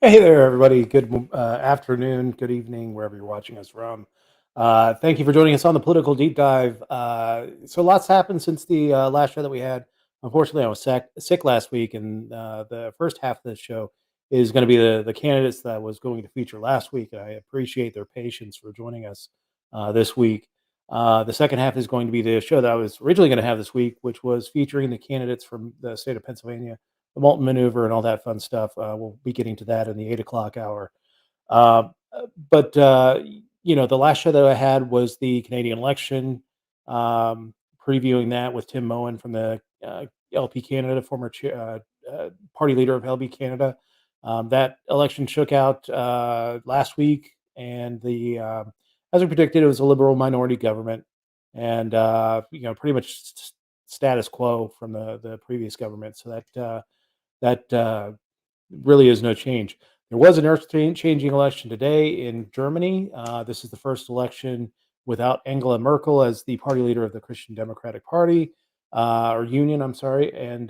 Hey there, everybody. Good afternoon, good evening, wherever you're watching us from. Thank you for joining us on the Political Deep Dive. So, lots happened since the last show that we had. Unfortunately, I was sick last week, and the first half of this show is going to be the candidates that I was going to feature last week. I appreciate their patience for joining us this week. The second half is going to be the show that I was originally going to have this week, which was featuring the candidates from the state of Pennsylvania, the Molten Maneuver, and all that fun stuff. We'll be getting to that in the 8 o'clock hour. Uh, but the last show that I had was the Canadian election, previewing that with Tim Moen from the LP Canada, former party leader of LP Canada. That election shook out last week, and as we predicted, it was a liberal minority government, and pretty much status quo from the previous government. So that really is no change. There was an earth-changing election today in Germany. This is the first election without Angela Merkel as the party leader of the Christian Democratic Party or Union. I'm sorry, and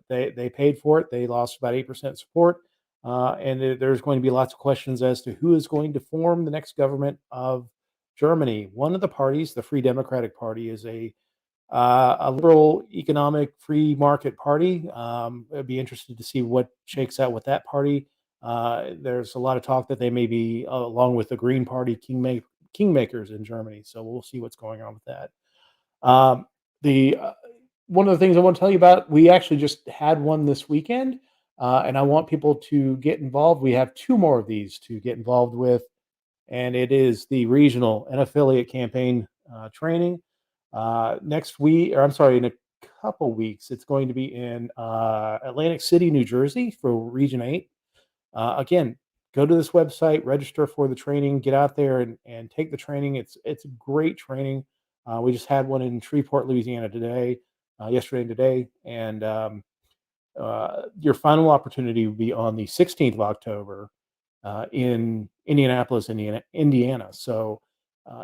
they paid for it. They lost about 8% support, and there's going to be lots of questions as to who is going to form the next government of Germany. One of the parties, the Free Democratic Party, is a liberal economic free market party. I'd be interested to see what shakes out with that party. There's a lot of talk that they may be, along with the Green Party, kingmakers in Germany. So we'll see what's going on with that. The One of the things I want to tell you about, we actually just had one this weekend, and I want people to get involved. We have two more of these to get involved with, and it is the regional and affiliate campaign training. Next week, or I'm sorry, in a couple weeks, it's going to be in Atlantic City, New Jersey for Region 8. Again, go to this website, register for the training, get out there and take the training. It's great training. We just had one in Shreveport, Louisiana yesterday and today. And your final opportunity will be on the 16th of October in Indianapolis, Indiana. So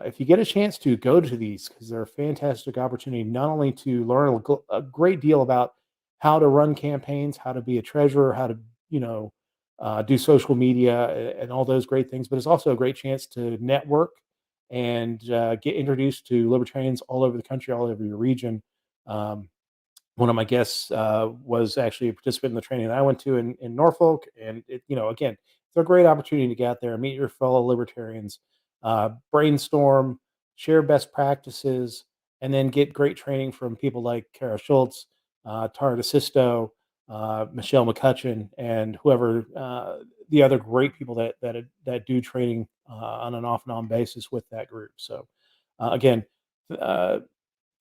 if you get a chance to go to these, because they're a fantastic opportunity, not only to learn a great deal about how to run campaigns, how to be a treasurer, how to do social media and all those great things, but it's also a great chance to network and get introduced to libertarians all over the country, all over your region. Um, One of my guests was actually a participant in the training that I went to in Norfolk, and again, it's a great opportunity to get out there, meet your fellow libertarians, brainstorm, share best practices, and then get great training from people like Kara Schultz, Tara DeSisto, Michelle McCutcheon, and whoever the other great people that do training on an off and on basis with that group. So again, uh,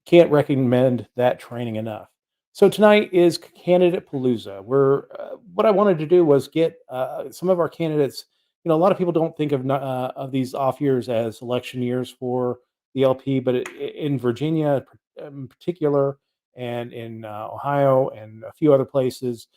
can't recommend that training enough. So tonight is Candidate-Palooza. What I wanted to do was get some of our candidates. A lot of people don't think of these off years as election years for the LP, but in Virginia, in particular, and in Ohio and a few other places,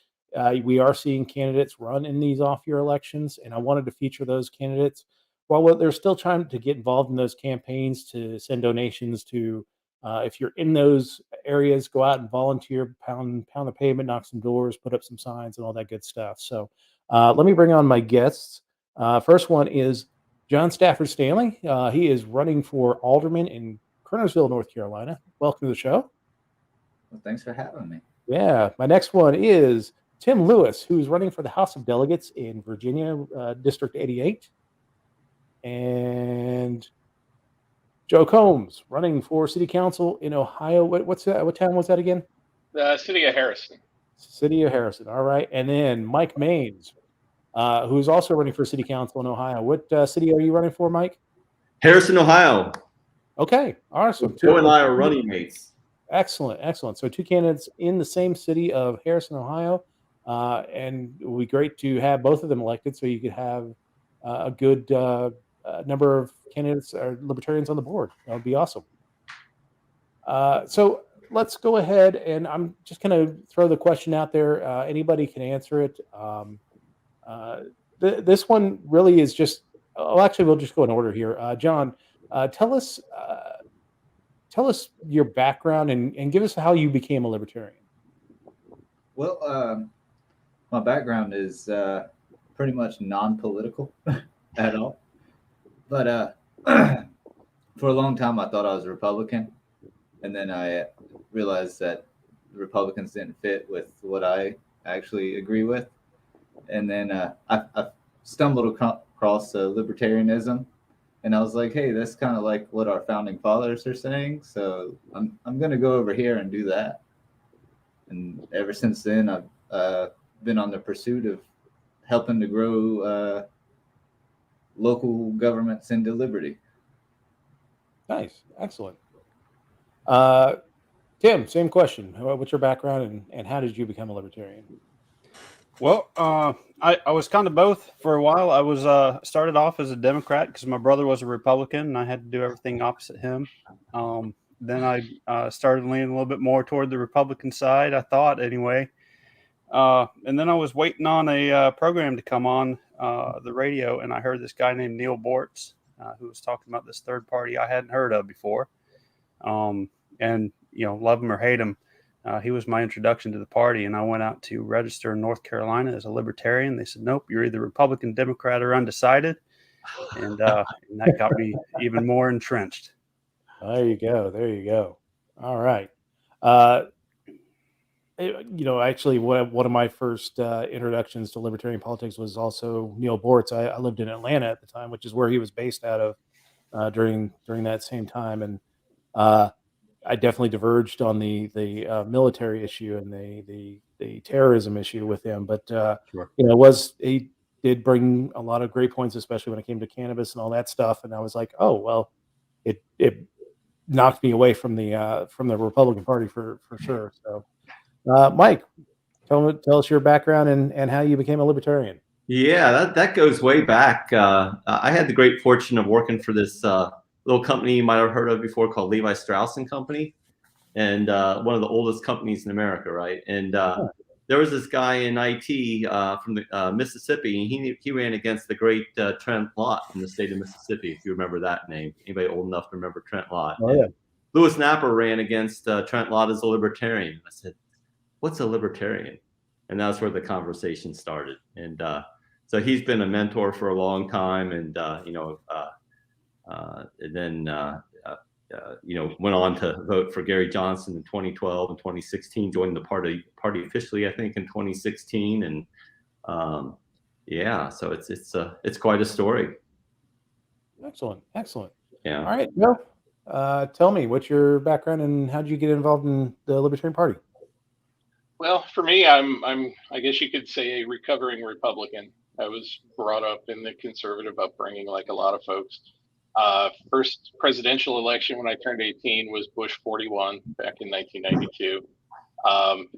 we are seeing candidates run in these off-year elections, and I wanted to feature those candidates. While they're still trying to get involved in those campaigns to send donations to if you're in those areas, go out and volunteer, pound the pavement, knock some doors, put up some signs, and all that good stuff. So let me bring on my guests. First one is John Stafford Stanley. He is running for alderman in Kernersville, North Carolina. Welcome to the show. Well, thanks for having me. Yeah, my next one is Tim Lewis, who's running for the House of Delegates in Virginia, District 88. And Joe Combs, running for city council in Ohio. What's that? What town was that again? The city of Harrison. City of Harrison. All right. And then Mike Maines, who's also running for city council in Ohio. What city are you running for, Mike? Harrison, Ohio. Okay. Awesome. Joe and I are running mates. Excellent. Excellent. So two candidates in the same city of Harrison, Ohio. And it would be great to have both of them elected so you could have a good number of candidates or libertarians on the board. That would be awesome. So let's go ahead, and I'm just going to throw the question out there. Anybody can answer it. This one really is just. Oh, actually, we'll just go in order here. John, tell us your background and give us how you became a libertarian. Well, my background is pretty much non-political at all. But for a long time, I thought I was a Republican, and then I realized that the Republicans didn't fit with what I actually agree with. And then I stumbled across libertarianism, and I was like, hey, that's kind of like what our founding fathers are saying. So I'm going to go over here and do that. And ever since then, I've been on the pursuit of helping to grow local governments into liberty. Nice. Excellent. Tim, same question. What's your background and how did you become a libertarian? Well, I was kind of both for a while. I was started off as a Democrat because my brother was a Republican and I had to do everything opposite him. Then I started leaning a little bit more toward the Republican side, I thought anyway. And then I was waiting on a program to come on the radio, and I heard this guy named Neil Bortz who was talking about this third party I hadn't heard of before. And, you know, love him or hate him, he was my introduction to the party, and I went out to register in North Carolina as a Libertarian. They said, nope, you're either Republican, Democrat, or undecided. And that got me even more entrenched. There you go. There you go. All right. You know, actually, one of my first introductions to libertarian politics was also Neil Bortz. I lived in Atlanta at the time, which is where he was based out of during that same time. And I definitely diverged on the military issue and the terrorism issue with him. But Sure. you know, he did bring a lot of great points, especially when it came to cannabis and all that stuff. And I was like, oh well, it knocked me away from the Republican Party for sure. So, Mike, tell us your background and how you became a libertarian. Yeah, that goes way back. I had the great fortune of working for this little company you might have heard of before called Levi Strauss and Company, and one of the oldest companies in America, right? And there was this guy in IT from Mississippi, and he ran against the great Trent Lott from the state of Mississippi, if you remember that name. Anybody old enough to remember Trent Lott? Oh, yeah. Louis Napper ran against Trent Lott as a libertarian. I said, what's a libertarian? And that's where the conversation started. And so he's been a mentor for a long time, and and then went on to vote for Gary Johnson in 2012 and 2016. Joined the party officially, I think, in 2016, and so it's quite a story. Excellent. Yeah. All right, Joe. Tell me, what's your background and how did you get involved in the Libertarian Party? Well, for me, I guess you could say a recovering Republican. I was brought up in the conservative upbringing, like a lot of folks. First presidential election when I turned 18 was Bush 41 back in 1992.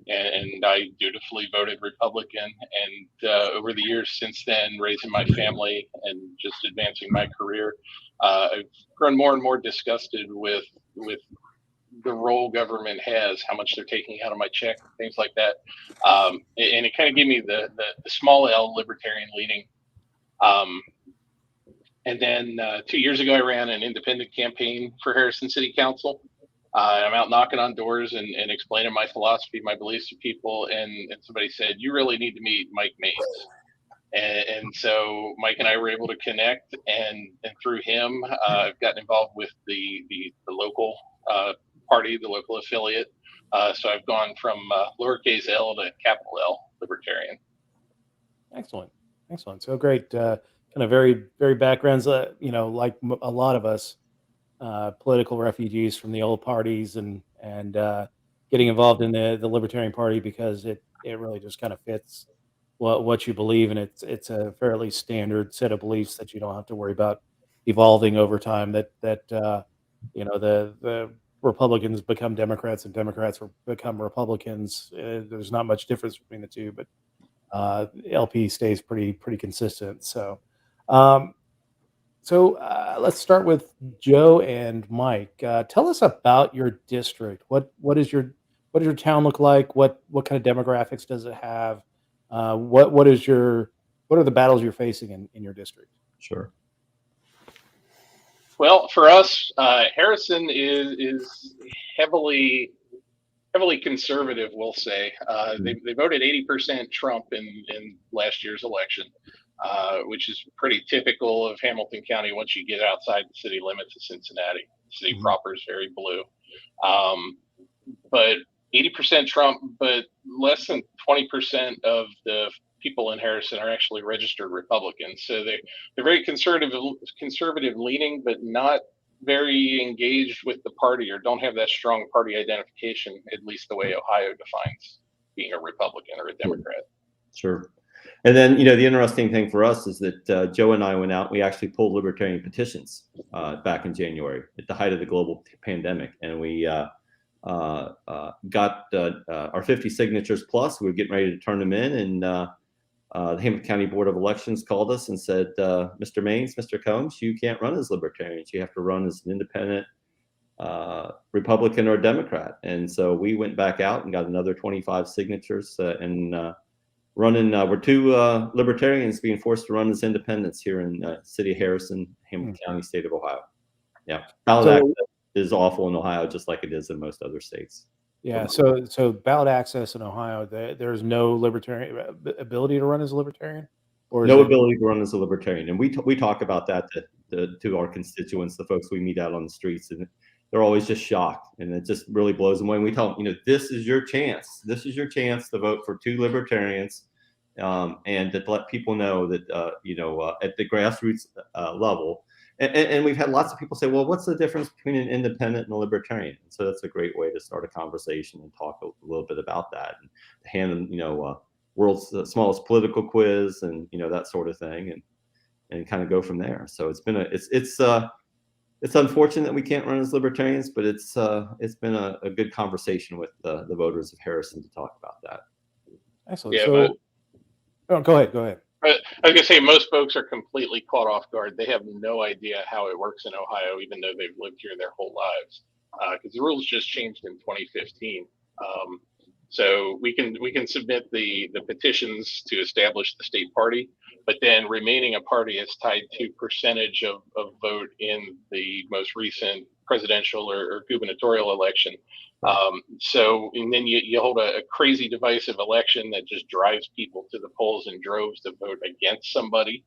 And I dutifully voted Republican. And over the years since then, raising my family and just advancing my career, I've grown more and more disgusted with the role government has, how much they're taking out of my check, things like that. And it kind of gave me the small L libertarian leaning. And then 2 years ago, I ran an independent campaign for Harrison City Council. I'm out knocking on doors and explaining my philosophy, my beliefs to people. And somebody said, you really need to meet Mike Mays. And so Mike and I were able to connect. And through him, I've gotten involved with the local party, the local affiliate. So I've gone from lowercase L to capital L Libertarian. Excellent. So great. Kind of very, very backgrounds, like a lot of us, political refugees from the old parties and getting involved in the Libertarian Party because it really just kind of fits what you believe, and it's a fairly standard set of beliefs that you don't have to worry about evolving over time. That the Republicans become Democrats and Democrats become Republicans. There's not much difference between the two, but LP stays pretty consistent. So let's start with Joe and Mike. Tell us about your district. What does your town look like? What kind of demographics does it have? What are the battles you're facing in your district? Sure. Well, for us, Harrison is heavily conservative, we'll say. They voted 80% Trump in last year's election. which is pretty typical of Hamilton County once you get outside the city limits of Cincinnati. The city proper is very blue. But 80% Trump, but less than 20% of the people in Harrison are actually registered Republicans. So they're very conservative leaning, but not very engaged with the party, or don't have that strong party identification, at least the way Ohio defines being a Republican or a Democrat. Sure. And then, you know, the interesting thing for us is that Joe and I went out, we actually pulled Libertarian petitions back in January at the height of the global pandemic. And we got our 50 signatures plus. We were getting ready to turn them in. And the Hamilton County Board of Elections called us and said, Mr. Maines, Mr. Combs, you can't run as Libertarians. You have to run as an independent Republican or Democrat. And so we went back out and got another 25 signatures and running. We're two Libertarians being forced to run as independents here in city of Harrison, Hamilton County, state of Ohio. Yeah. Ballot access is awful in Ohio, just like it is in most other states. Yeah. So ballot access in Ohio, there's no Libertarian ability to run as a Libertarian? Or no ability to run as a Libertarian. And we talk about that to our constituents, the folks we meet out on the streets, and they're always just shocked, and it just really blows them away. And we tell them, you know, this is your chance. This is your chance to vote for two Libertarians, and to let people know that, you know, at the grassroots level. And we've had lots of people say, well, what's the difference between an independent and a Libertarian? And so that's a great way to start a conversation and talk a little bit about that, and hand them, you know, world's smallest political quiz, and, you know, that sort of thing, and kind of go from there. So it's been it's unfortunate that we can't run as Libertarians, but it's been a good conversation with the voters of Harrison to talk about that. Excellent. Yeah, so, go ahead. I was gonna say, most folks are completely caught off guard. They have no idea how it works in Ohio, even though they've lived here their whole lives, because the rules just changed in 2015. So we can submit the petitions to establish the state party, but then remaining a party is tied to percentage of vote in the most recent presidential or gubernatorial election. So, and then you hold a crazy divisive election that just drives people to the polls in droves to vote against somebody,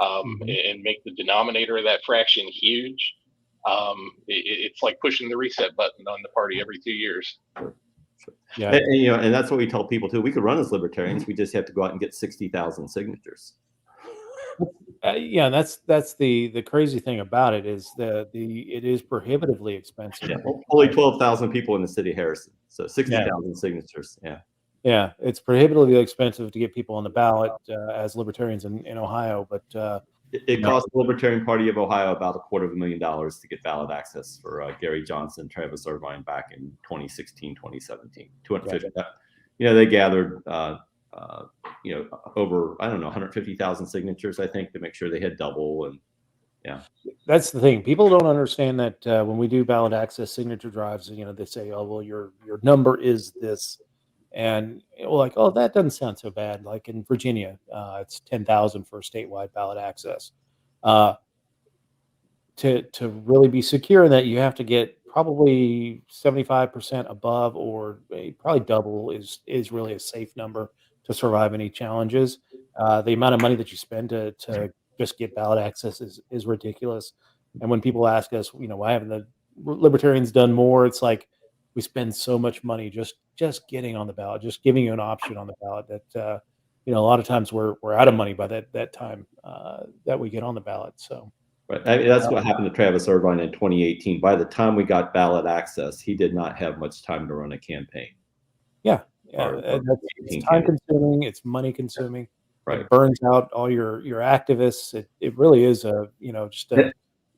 and make the denominator of that fraction huge. It's like pushing the reset button on the party every 2 years. Yeah. And, you know, and that's what we tell people too. We could run as Libertarians. We just have to go out and get 60,000 signatures. Yeah, that's the crazy thing about it is it is prohibitively expensive. Yeah, only 12,000 people in the city of Harrison, so 60,000 signatures. Yeah, it's prohibitively expensive to get people on the ballot as Libertarians in Ohio, but it cost the Libertarian Party of Ohio about $250,000 to get ballot access for Gary Johnson, Travis Irvine back in 2016, 2017. 250. You know, they gathered you know, over, I don't know, 150,000 signatures, I think, to make sure they had double. And yeah, that's the thing. People don't understand that when we do ballot access signature drives, you know, they say, oh, well, your number is this. And we're like, oh, that doesn't sound so bad. Like in Virginia, it's 10,000 for statewide ballot access. To really be secure in that, you have to get probably 75% above, or probably double is really a safe number to survive any challenges. The amount of money that you spend to just get ballot access is ridiculous. And when people ask us, you know, why haven't the Libertarians done more? It's like, we spend so much money just getting on the ballot, just giving you an option on the ballot that, you know, a lot of times we're out of money by that time that we get on the ballot. So. Right. I mean, that's what happened to Travis Irvine in 2018. By the time we got ballot access, he did not have much time to run a campaign. Yeah. It's time consuming. It's money consuming. Right. It burns out all your activists. It really is just a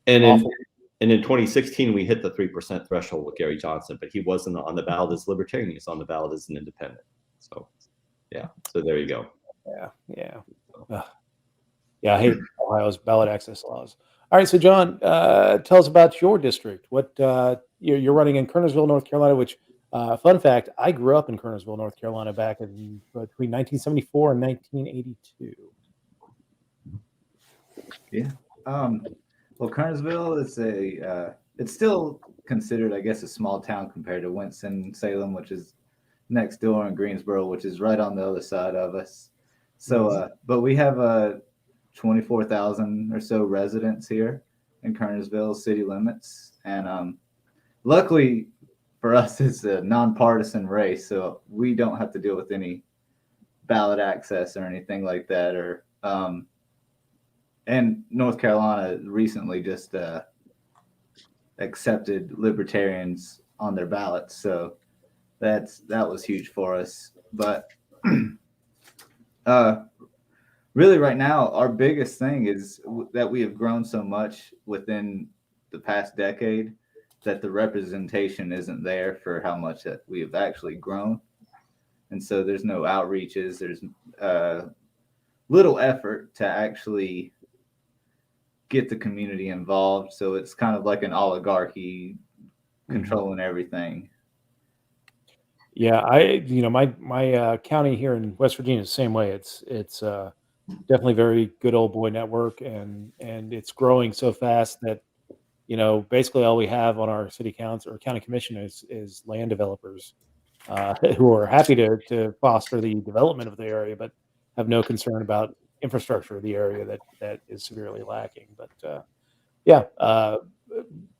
and in 2016 we hit the 3% threshold with Gary Johnson, but he wasn't on the ballot as Libertarian. He was on the ballot as an independent. So yeah. So there you go. Yeah. I hate Ohio's ballot access laws. All right, so John, tell us about your district. What you're running in Kernersville, North Carolina, which fun fact, I grew up in Kernersville, North Carolina back in between 1974 and 1982. Yeah. Well, Kernersville is it's still considered, I guess, a small town compared to Winston-Salem, which is next door, and Greensboro, which is right on the other side of us. So, but we have 24,000 or so residents here in Kernersville city limits. And luckily for us, it's a nonpartisan race, so we don't have to deal with any ballot access or anything like that. And North Carolina recently just accepted Libertarians on their ballots, so that was huge for us. But really, right now, our biggest thing is that we have grown so much within the past decade that the representation isn't there for how much that we have actually grown. And so there's no outreaches, there's little effort to actually get the community involved. So it's kind of like an oligarchy controlling everything. Yeah, my county here in West Virginia is the same way. It's definitely very good old boy network, and it's growing so fast that basically all we have on our city council or county commission is land developers who are happy to foster the development of the area, but have no concern about infrastructure of the area that is severely lacking. But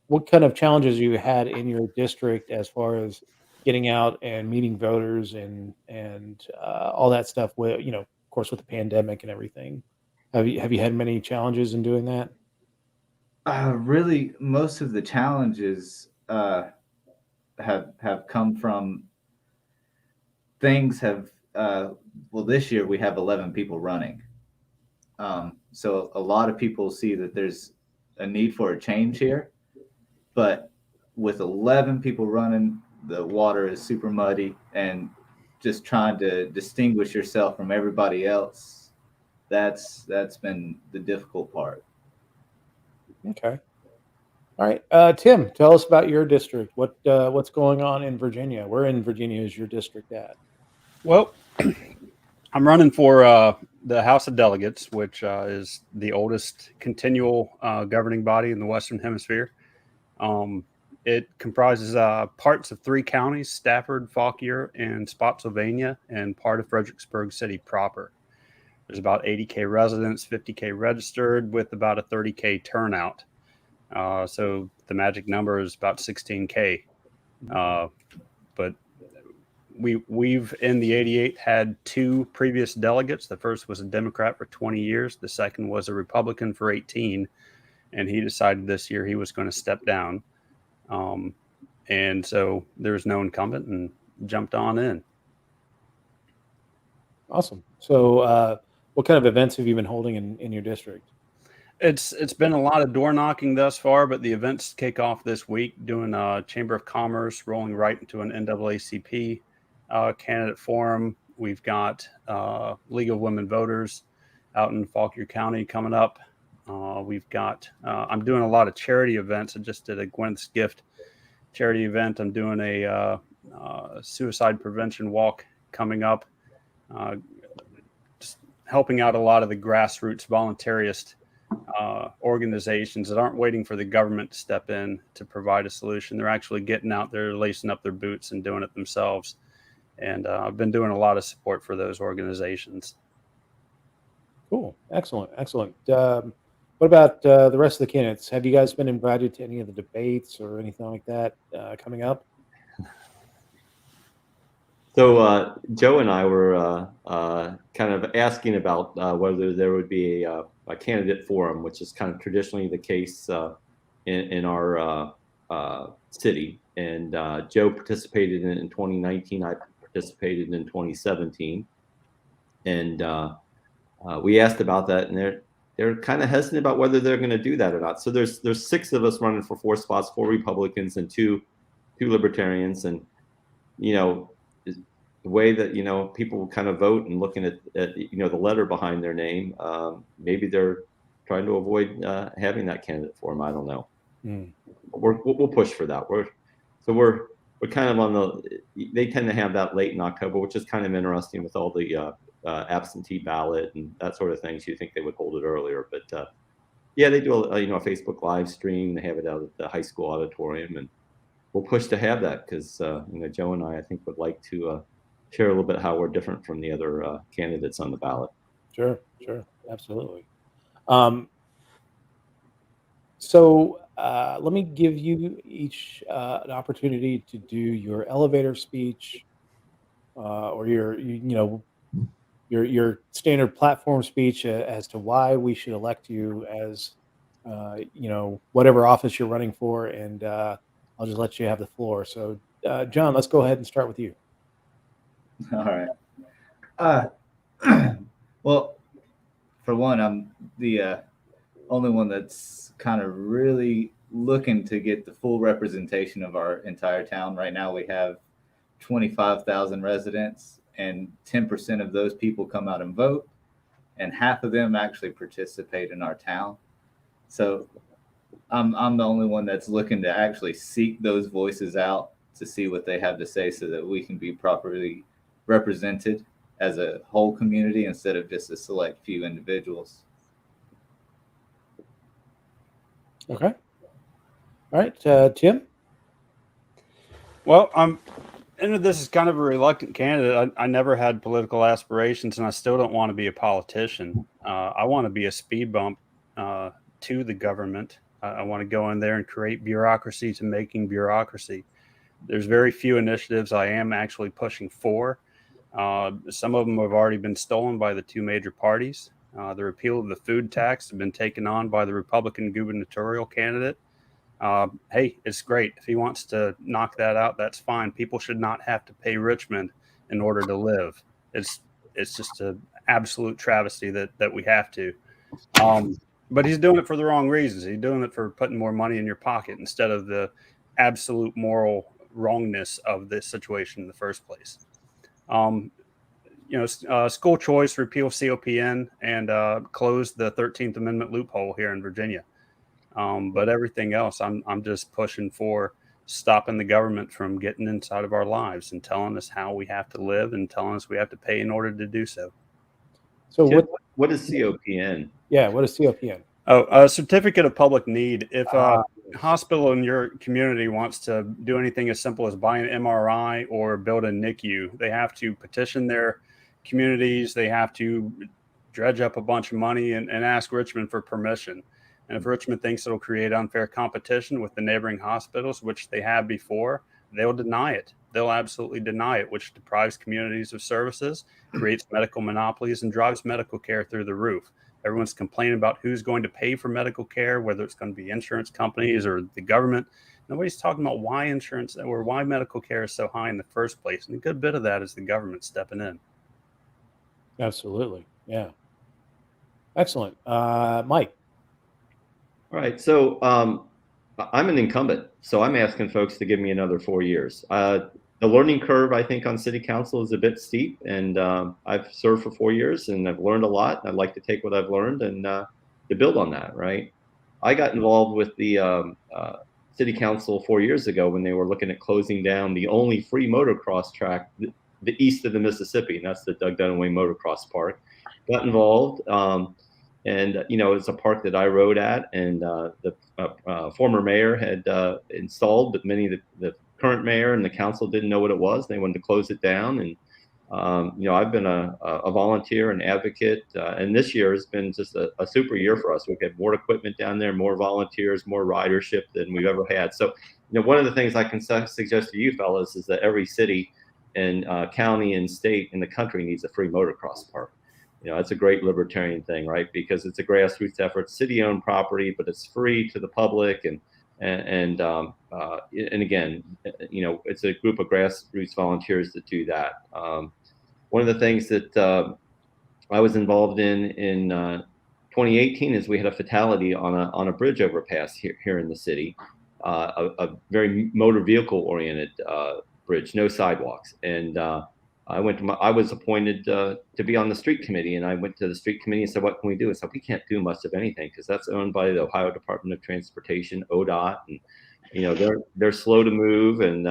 what kind of challenges you had in your district as far as getting out and meeting voters and all that stuff? With of course, with the pandemic and everything, have you had many challenges in doing that? Really, most of the challenges have come from things have. Well, this year we have 11 people running, so a lot of people see that there's a need for a change here, but with 11 people running, the water is super muddy, and just trying to distinguish yourself from everybody else, that's been the difficult part. Okay. All right. Tim, tell us about your district. What's going on in Virginia? Where in Virginia is your district at? Well, I'm running for the House of Delegates, which is the oldest continual governing body in the Western Hemisphere. It comprises parts of 3 counties: Stafford, Fauquier, and Spotsylvania, and part of Fredericksburg City proper. There's about 80K residents, 50K registered, with about a 30K turnout. So the magic number is about 16K. But we've in the 88 had 2 previous delegates. The first was a Democrat for 20 years. The second was a Republican for 18. And he decided this year he was going to step down. And so there's no incumbent and jumped on in. Awesome. So what kind of events have you been holding in your district? It's been a lot of door knocking thus far, but the events kick off this week, doing a Chamber of Commerce, rolling right into an NAACP candidate forum. We've got League of Women Voters out in Fauquier County coming up. We've got I'm doing a lot of charity events. I just did a Goetz gift charity event. I'm doing a suicide prevention walk coming up. Just helping out a lot of the grassroots voluntarist organizations that aren't waiting for the government to step in to provide a solution. They're actually getting out there, lacing up their boots and doing it themselves. And I've been doing a lot of support for those organizations. Cool. Excellent. What about the rest of the candidates? Have you guys been invited to any of the debates or anything like that coming up? So Joe and I were kind of asking about whether there would be a candidate forum, which is kind of traditionally the case in our city. And Joe participated in 2019. I participated in 2017. And we asked about that, and they're kind of hesitant about whether they're going to do that or not. So there's 6 of us running for 4 spots, 4 Republicans and two Libertarians. And the way that people kind of vote and looking at the letter behind their name, maybe they're trying to avoid having that candidate for them. I don't know. We'll push for that. We're kind of on the. They tend to have that late in October, which is kind of interesting with all the absentee ballot and that sort of things. You think they would hold it earlier, but yeah, they do a Facebook live stream. They have it out at the high school auditorium, and we'll push to have that because Joe and I think would like to share a little bit how we're different from the other candidates on the ballot. Sure, absolutely. So let me give you each an opportunity to do your elevator speech or your standard platform speech as to why we should elect you as whatever office you're running for, and I'll just let you have the floor. So John, let's go ahead and start with you. All right. Well, for one, I'm the only one that's kind of really looking to get the full representation of our entire town. Right now, we have 25,000 residents, and 10% of those people come out and vote, and half of them actually participate in our town. So I'm the only one that's looking to actually seek those voices out to see what they have to say so that we can be properly represented as a whole community instead of just a select few individuals. Okay. All right, Tim. Well, I'm into this as kind of a reluctant candidate. I never had political aspirations, and I still don't want to be a politician. I want to be a speed bump to the government. I want to go in there and create bureaucracy to making bureaucracy. There's very few initiatives I am actually pushing for. Some of them have already been stolen by the two major parties. The repeal of the food tax has been taken on by the Republican gubernatorial candidate. Hey, it's great. If he wants to knock that out, that's fine. People should not have to pay Richmond in order to live. It's just an absolute travesty that we have to. But he's doing it for the wrong reasons. He's doing it for putting more money in your pocket instead of the absolute moral wrongness of this situation in the first place. School choice, repeal COPN, and close the 13th Amendment loophole here in Virginia. But everything else, I'm just pushing for stopping the government from getting inside of our lives and telling us how we have to live and telling us we have to pay in order to do so. So what is COPN? Yeah, what is COPN? Oh, a certificate of public need. If a hospital in your community wants to do anything as simple as buy an MRI or build a NICU, they have to petition their communities. They have to dredge up a bunch of money and ask Richmond for permission. And if Richmond thinks it'll create unfair competition with the neighboring hospitals, which they have before, they'll deny it. They'll absolutely deny it, which deprives communities of services, creates medical monopolies, and drives medical care through the roof. Everyone's complaining about who's going to pay for medical care, whether it's going to be insurance companies or the government. Nobody's talking about why insurance or why medical care is so high in the first place. And a good bit of that is the government stepping in. Absolutely. Yeah. Excellent. Mike. All right. So I'm an incumbent, so I'm asking folks to give me another 4 years. The learning curve, I think, on city council is a bit steep, and I've served for 4 years and I've learned a lot. I'd like to take what I've learned and to build on that, right? I got involved with the city council 4 years ago when they were looking at closing down the only free motocross track, the east of the Mississippi, and that's the Doug Dunaway Motocross Park. Got involved, and it's a park that I rode at, and the former mayor had installed, but many of the current mayor and the council didn't know what it was. They wanted to close it down, and I've been a volunteer and advocate, and this year has been just a super year for us. We've had more equipment down there, more volunteers, more ridership than we've ever had. So, one of the things I can suggest to you fellas is that every city and county and state in the country needs a free motocross park. It's a great libertarian thing, right? Because it's a grassroots effort, city-owned property, but it's free to the public, and again, it's a group of grassroots volunteers that do that. One of the things that I was involved in 2018 is we had a fatality on a bridge overpass here in the city, a very motor vehicle oriented bridge, no sidewalks, and I was appointed to be on the street committee, and I went to the street committee and said, "What can we do?" And said, "We can't do much of anything because that's owned by the Ohio Department of Transportation, ODOT, and they're slow to move." And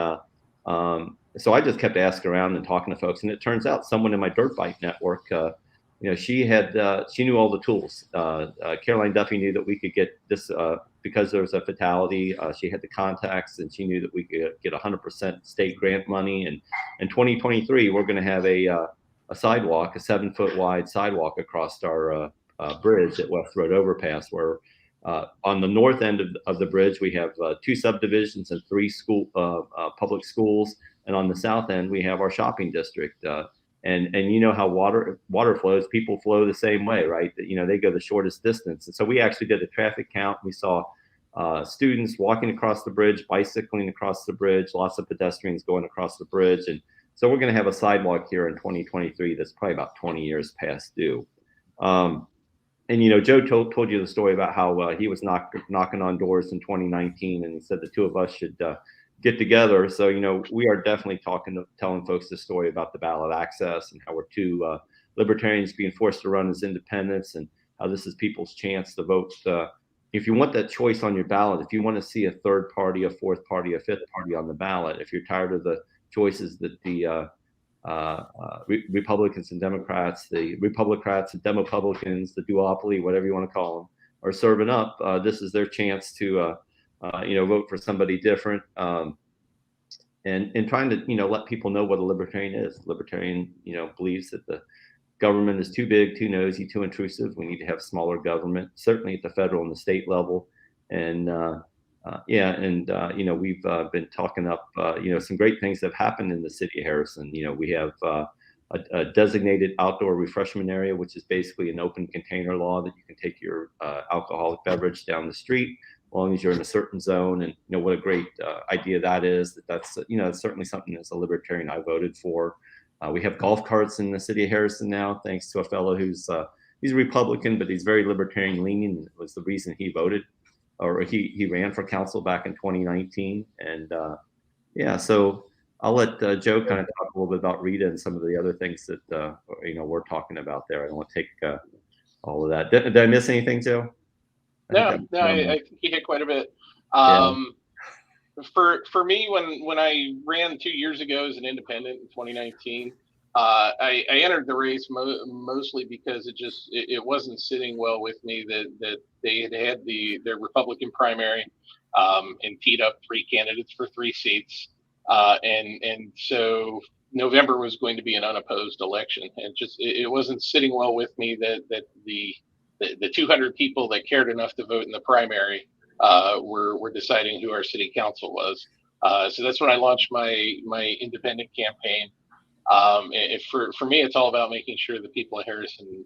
so I just kept asking around and talking to folks, and it turns out someone in my dirt bike network, she knew all the tools. Caroline Duffy knew that we could get this because there was a fatality. She had the contacts, and she knew that we could get 100% state grant money. And in 2023, we're going to have a sidewalk, a 7-foot wide sidewalk across our bridge at West Road Overpass, where on the north end of the bridge we have 2 subdivisions and 3 public schools, and on the south end we have our shopping district. And you know how water flows, people flow the same way, right? You know, they go the shortest distance. And so we actually did a traffic count. We saw students walking across the bridge, bicycling across the bridge, lots of pedestrians going across the bridge. And so we're going to have a sidewalk here in 2023 that's probably about 20 years past due. And, you know, Joe told you the story about how he was knocking on doors in 2019, and he said the 2 of us should get together. So, you know, we are definitely telling folks the story about the ballot access and how we're 2 libertarians being forced to run as independents, and how this is people's chance to vote. If you want that choice on your ballot, if you want to see a 3rd party, a 4th party, a 5th party on the ballot, if you're tired of the choices that the Republicans and Democrats, the Republicrats and Demopublicans, the duopoly, whatever you want to call them, are serving up, this is their chance to you know, vote for somebody different, and trying to, you know, let people know what a libertarian is. Libertarian, you know, believes that the government is too big, too nosy, too intrusive. We need to have smaller government, certainly at the federal and the state level. And you know, we've been talking up, you know, some great things that have happened in the city of Harrison. You know, we have a designated outdoor refreshment area, which is basically an open container law that you can take your alcoholic beverage down the street, as long as you're in a certain zone. And, you know, what a great idea that is. That's, you know, it's certainly something as a libertarian I voted for. We have golf carts in the city of Harrison now, thanks to a fellow who's he's a Republican, but he's very libertarian leaning. It was the reason he voted, or he ran for council back in 2019. And yeah, so I'll let Joe kind of talk a little bit about Rita and some of the other things that you know, we're talking about there. I don't want to take all of that. Did I miss anything, Joe? I think you hit quite a bit. For me, when I ran 2 years ago as an independent in 2019, I entered the race mostly because it wasn't sitting well with me that they had their Republican primary and teed up 3 candidates for 3 seats, and so November was going to be an unopposed election, and it wasn't sitting well with me that the 200 people that cared enough to vote in the primary were deciding who our city council was. So that's when I launched my independent campaign. For me, it's all about making sure the people of Harrison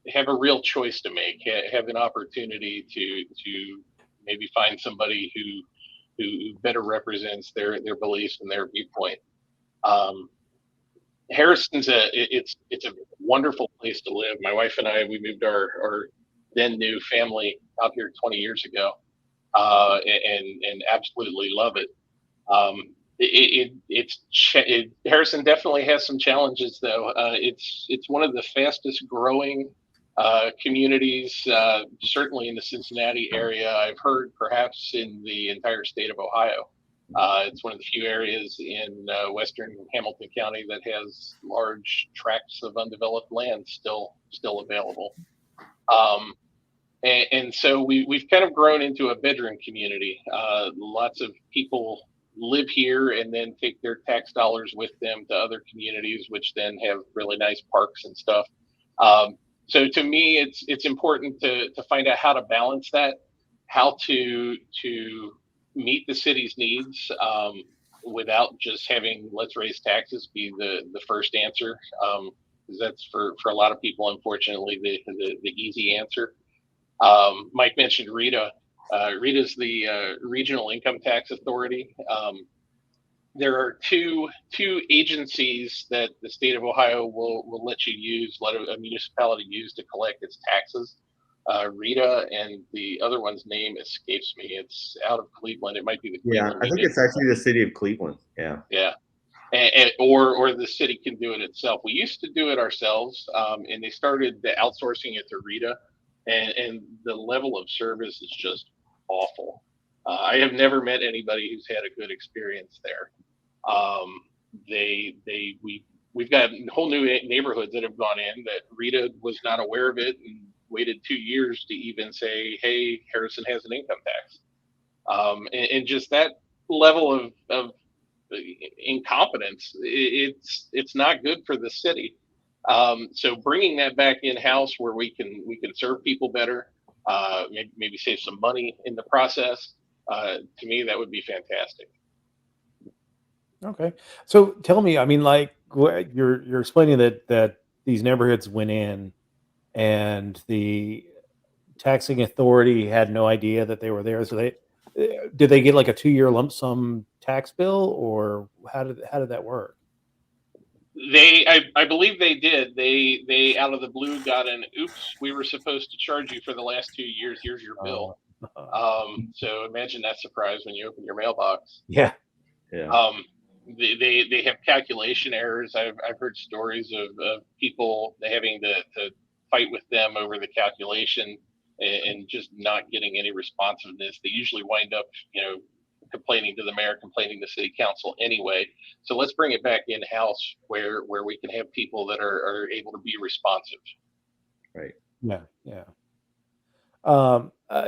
have a real choice to make, have an opportunity to maybe find somebody who better represents their beliefs and their viewpoint. Harrison's it's a wonderful place to live. My wife and I, we moved our then new family out here 20 years ago, and absolutely love it. Harrison definitely has some challenges, though. It's one of the fastest growing communities, certainly in the Cincinnati area. I've heard perhaps in the entire state of Ohio. It's one of the few areas in western Hamilton County that has large tracts of undeveloped land still available. And so we've kind of grown into a bedroom community. Lots of people live here and then take their tax dollars with them to other communities, which then have really nice parks and stuff. So to me, it's important to find out how to balance that, how to meet the city's needs without just having let's raise taxes be the first answer, because that's for a lot of people, unfortunately, the easy answer. Mike mentioned Rita. Rita's the Regional Income Tax Authority. There are two agencies that the state of Ohio will let a municipality use to collect its taxes. Rita, and the other one's name escapes me. It's out of Cleveland. It might be the Cleveland. Yeah, I think it's actually the city of Cleveland. Yeah. Yeah. Or the city can do it itself. We used to do it ourselves, and they started outsourcing it to Rita, and the level of service is just awful. I have never met anybody who's had a good experience there. We've got whole new neighborhoods that have gone in that Rita was not aware of it and waited 2 years to even say, hey, Harrison has an income tax. And just that level of incompetence, it's not good for the city. So bringing that back in house where we can serve people better, maybe save some money in the process. To me, that would be fantastic. Okay. So tell me, I mean, like you're explaining that these neighborhoods went in and the taxing authority had no idea that they were there. So did they get like a 2-year lump sum tax bill, or how did that work? I believe they did. They out of the blue got an oops. We were supposed to charge you for the last 2 years. Here's your bill. So imagine that surprise when you open your mailbox. Yeah. Yeah. They have calculation errors. I've heard stories of people having to fight with them over the calculation and just not getting any responsiveness. They usually wind up, complaining to the mayor, complaining to city council anyway. So let's bring it back in house where we can have people that are able to be responsive. Right. Yeah. Yeah.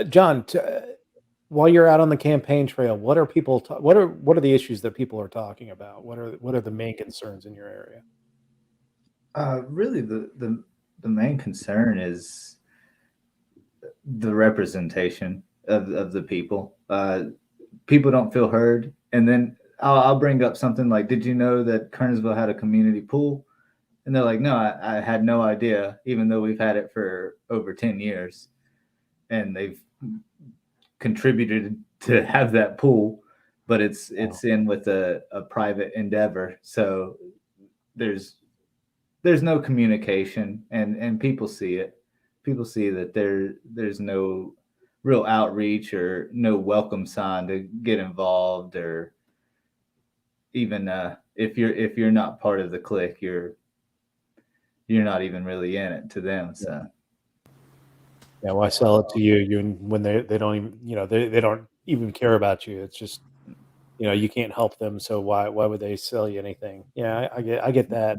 John, while you're out on the campaign trail, what are people? What are the issues that people are talking about? What are the main concerns in your area? Really, the main concern is the representation of the people. People don't feel heard, and then I'll bring up something like, "Did you know that Kernersville had a community pool?" And they're like, "No, I had no idea," even though we've had it for over 10 years, and they've contributed to have that pool, but it's in with a private endeavor. So there's no communication, and people see it. People see that there's no real outreach or no welcome sign to get involved, or even if you're not part of the clique, you're not even really in it to them. So yeah, why sell it to you when they don't even they don't even care about you? It's just you can't help them, so why would they sell you anything? Yeah, I get that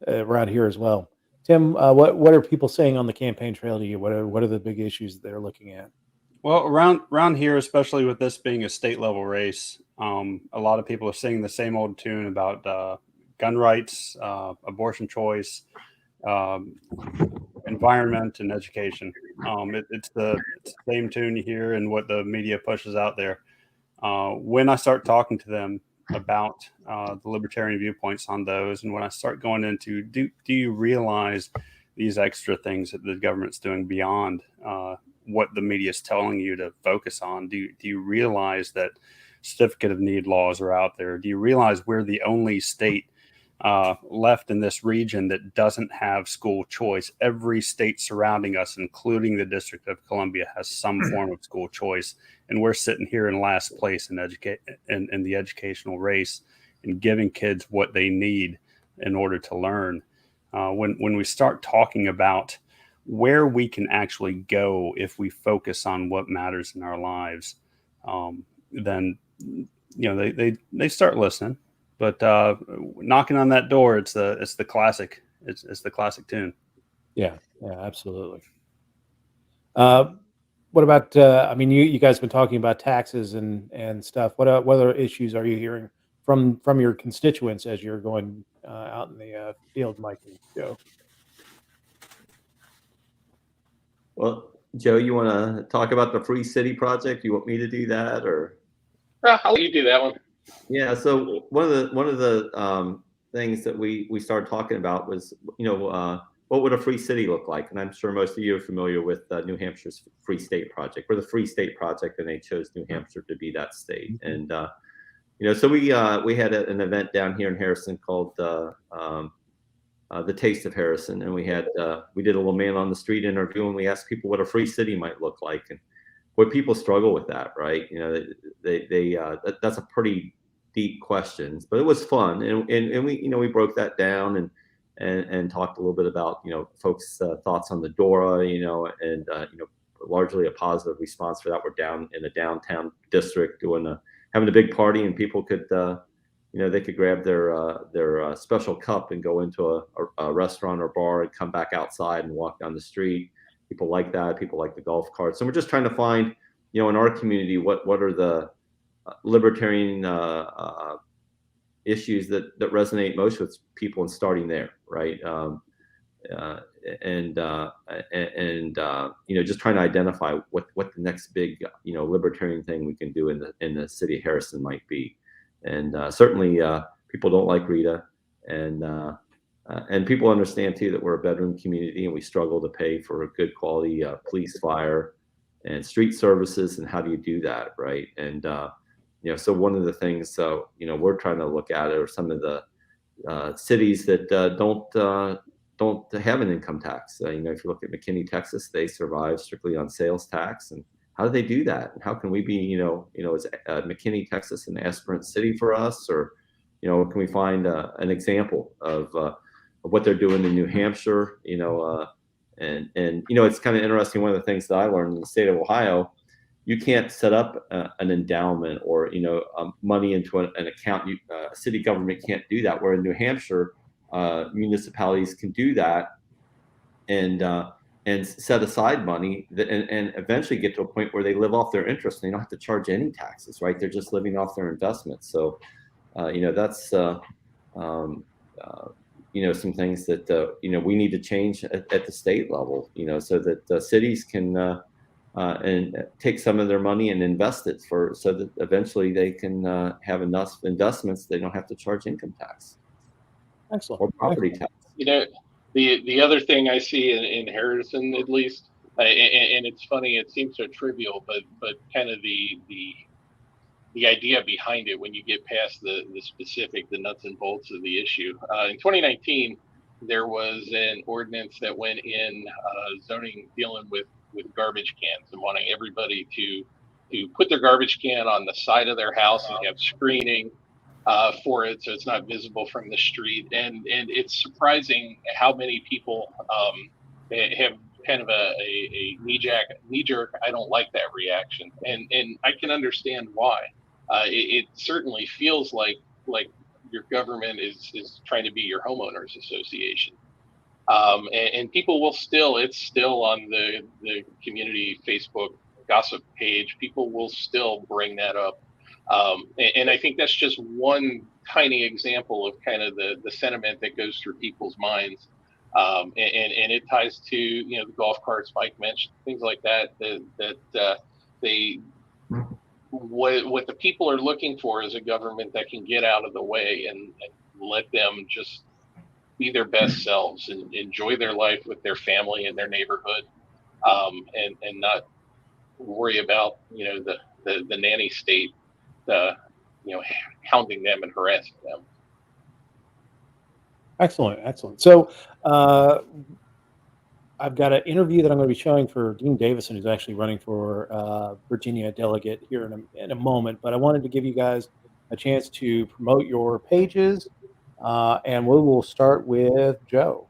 around here as well. Tim, what are people saying on the campaign trail to you? What are the big issues that they're looking at? Well, around here, especially with this being a state level race, a lot of people are singing the same old tune about gun rights, abortion choice, environment, and education. It's the same tune you hear and what the media pushes out there. When I start talking to them about the libertarian viewpoints on those, and when I start going into, do you realize these extra things that the government's doing beyond what the media is telling you to focus on? Do you realize that certificate of need laws are out there? Do you realize we're the only state left in this region that doesn't have school choice? Every state surrounding us, including the District of Columbia, has some form of school choice, and we're sitting here in last place in the educational race and giving kids what they need in order to learn. When we start talking about where we can actually go if we focus on what matters in our lives, then they start listening. But knocking on that door, it's the classic. It's the classic tune. Yeah, absolutely. What about? I mean, you guys have been talking about taxes and stuff. What other issues are you hearing from your constituents as you're going out in the field, Mike and Joe? Well, Joe, you want to talk about the Free City project? You want me to do that, or? I'll let you do that one. Yeah. So one of the things that we started talking about was, what would a free city look like? And I'm sure most of you are familiar with New Hampshire's Free State Project. We're the Free State Project, and they chose New Hampshire to be that state. And so we had an event down here in Harrison called the Taste of Harrison, and we did a little man on the street interview, and we asked people what a free city might look like, and what people struggle with that, right? That's a pretty deep question, but it was fun, and we broke that down and talked a little bit about folks' thoughts on the Dora, and largely a positive response for that. We're down in the downtown district having a big party, and people could they could grab their special cup and go into a restaurant or bar and come back outside and walk down the street. People like that. People like the golf carts. And we're just trying to find, in our community, what are the libertarian issues that resonate most with people and starting there, right? Just trying to identify what the next big libertarian thing we can do in the city of Harrison might be. And certainly people don't like Rita, and people understand too that we're a bedroom community and we struggle to pay for a good quality police, fire, and street services. And how do you do that, right? And so one of the things we're trying to look at are some of the cities that don't have an income tax. If you look at McKinney, Texas, they survive strictly on sales tax. And how do they do that? And how can we be, is McKinney, Texas, an aspirant city for us? Or, can we find an example of what they're doing in New Hampshire? And it's kind of interesting. One of the things that I learned in the state of Ohio, you can't set up an endowment or money into an account. City government can't do that. Where in New Hampshire, municipalities can do that and set aside money and eventually get to a point where they live off their interest. And they don't have to charge any taxes, right? They're just living off their investments. So that's some things that we need to change at the state level, so that the cities can and take some of their money and invest it so that eventually they can have enough investments they don't have to charge income tax. Excellent. Or property tax. The other thing I see in Harrison, at least, and it's funny, it seems so trivial, but kind of the idea behind it when you get past the specific, the nuts and bolts of the issue. In 2019, there was an ordinance that went in zoning dealing with garbage cans and wanting everybody to put their garbage can on the side of their house and have screening for it, so it's not visible from the street. And it's surprising how many people have kind of a knee-jerk, I don't like that reaction. And I can understand why. It certainly feels like your government is trying to be your homeowners association. And people will it's still on the community Facebook gossip page, people will still bring that up. And I think that's just one tiny example of kind of the sentiment that goes through people's minds. And it ties to, the golf carts Mike mentioned, things like that what the people are looking for is a government that can get out of the way and let them just be their best selves and enjoy their life with their family and their neighborhood, and not worry about, the nanny state, hounding them and harassing them. Excellent. So I've got an interview that I'm going to be showing for Dean Davison, who's actually running for Virginia delegate here in a moment. But I wanted to give you guys a chance to promote your pages, and we will start with Joe.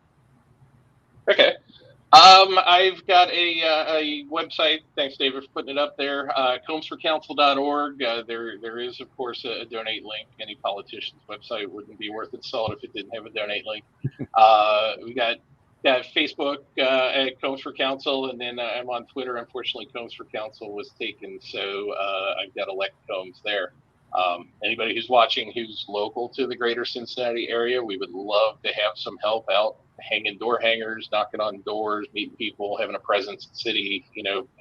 Okay. I've got a website. Thanks, David, for putting it up there. combsforcouncil.org. There is, of course, a donate link. Any politician's website wouldn't be worth its salt if it didn't have a donate link. We got Facebook at Combs for Council, and then I'm on Twitter. Unfortunately, Combs for Council was taken, so I've got Elect Combs there. Anybody who's watching who's local to the greater Cincinnati area, we would love to have some help out hanging door hangers, knocking on doors, meeting people, having a presence at city,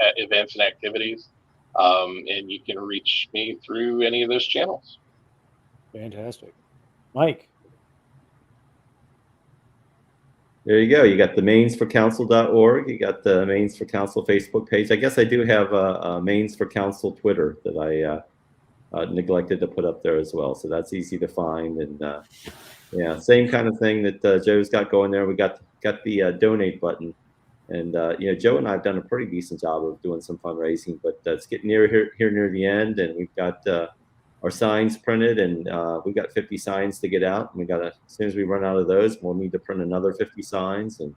at events and activities. And you can reach me through any of those channels. Fantastic. Mike. There you go. You got the mainsforcouncil.org. You got the Mains for Council Facebook page. I guess I do have a Mains for Council Twitter that I neglected to put up there as well. So that's easy to find. And same kind of thing that Joe's got going there. We got the donate button. And, Joe and I have done a pretty decent job of doing some fundraising, but it's getting here near the end. And we've got our signs printed, and we've got 50 signs to get out. And as soon as we run out of those, we'll need to print another 50 signs and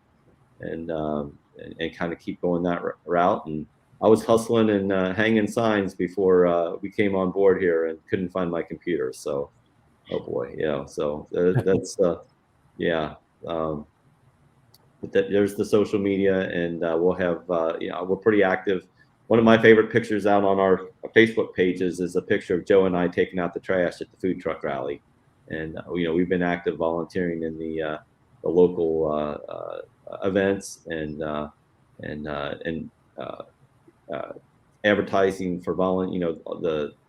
kind of keep going that route. And I was hustling and hanging signs before we came on board here and couldn't find my computer. So, oh boy, so that's but there's the social media, and we'll have we're pretty active. One of my favorite pictures out on our Facebook pages is a picture of Joe and I taking out the trash at the food truck rally. And we've been active volunteering in the local events and advertising for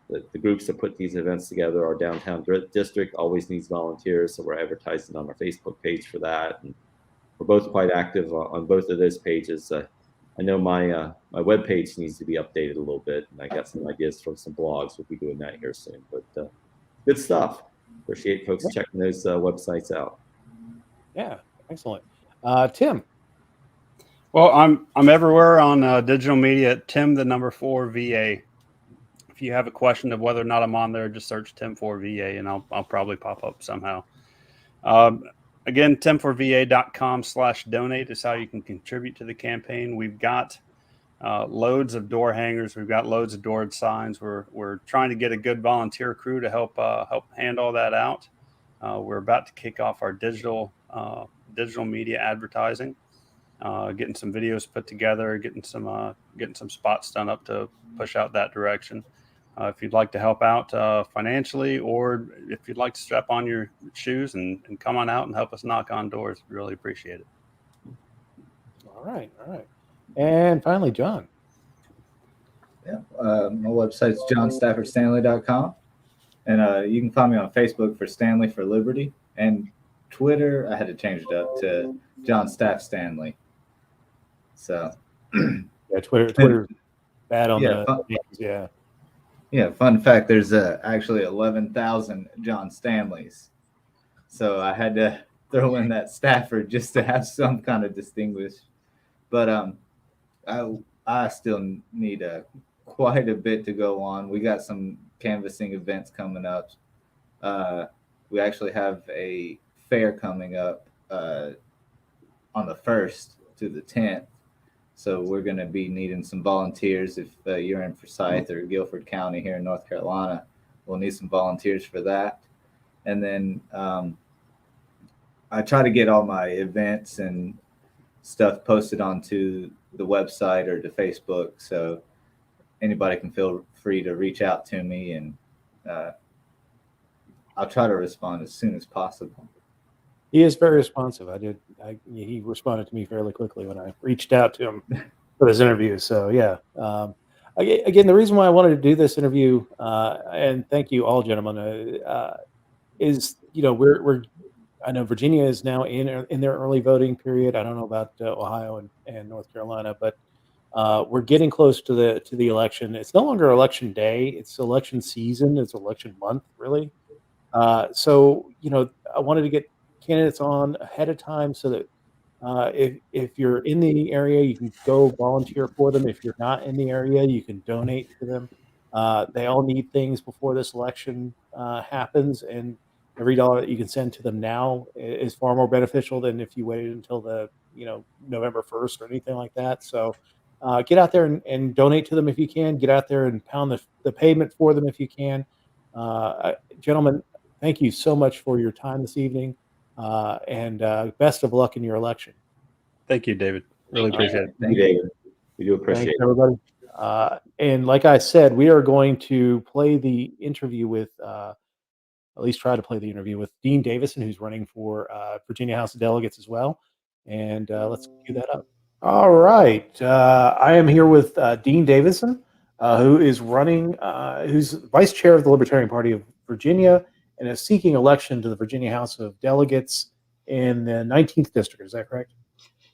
the groups that put these events together. Our downtown district always needs volunteers, so we're advertising on our Facebook page for that. And we're both quite active on both of those pages. I know my web page needs to be updated a little bit, and I got some ideas from some blogs. We'll be doing that here soon. But good stuff. Appreciate folks checking those websites out. Yeah, excellent. Tim. Well, I'm everywhere on digital media at Tim4VA. If you have a question of whether or not I'm on there, just search Tim4VA, and I'll probably pop up somehow. Again, Tim4VA.com/donate is how you can contribute to the campaign. We've got loads of door hangers. We've got loads of door signs. We're trying to get a good volunteer crew to help hand all that out. We're about to kick off our digital media advertising, getting some videos put together, getting some spots done up to push out that direction. If you'd like to help out financially, or if you'd like to strap on your shoes and come on out and help us knock on doors, we really appreciate it. All right. And finally, John. Yeah, my website's johnstaffordstanley.com. And you can find me on Facebook for Stanley for Liberty. And Twitter, I had to change it up to John Staff Stanley. So, yeah, Twitter's bad on the names, yeah. Yeah, fun fact, there's actually 11,000 John Stanleys. So I had to throw in that Stafford just to have some kind of distinguish. But I still need quite a bit to go on. We got some canvassing events coming up. We actually have a fair coming up on the 1st to the 10th. So we're going to be needing some volunteers. If you're in Forsyth or Guilford County here in North Carolina, we'll need some volunteers for that. And then I try to get all my events and stuff posted onto the website or to Facebook, so anybody can feel free to reach out to me, and I'll try to respond as soon as possible. He is very responsive. He responded to me fairly quickly when I reached out to him for this interview. So yeah. Again, the reason why I wanted to do this interview, and thank you all, gentlemen, is I know Virginia is now in their early voting period. I don't know about Ohio and North Carolina, but we're getting close to the election. It's no longer election day; it's election season. It's election month, really. So I wanted to get candidates on ahead of time so that if you're in the area, you can go volunteer for them. If you're not in the area, you can donate to them. They all need things before this election happens, and every dollar that you can send to them now is far more beneficial than if you waited until the November 1st or anything like that. So get out there and donate to them if you can. Get out there and pound the pavement for them if you can. Gentlemen, thank you so much for your time this evening. And best of luck in your election. Thank you, David. Really appreciate it. Thank you, David. We do appreciate it. Everybody. And like I said, we are going to play the interview with, at least try to play the interview with Dean Davison, who's running for Virginia House of Delegates as well. And let's cue that up. All right. I am here with Dean Davison, who is running, who's vice chair of the Libertarian Party of Virginia, and is seeking election to the Virginia House of Delegates in the 19th district. Is that correct?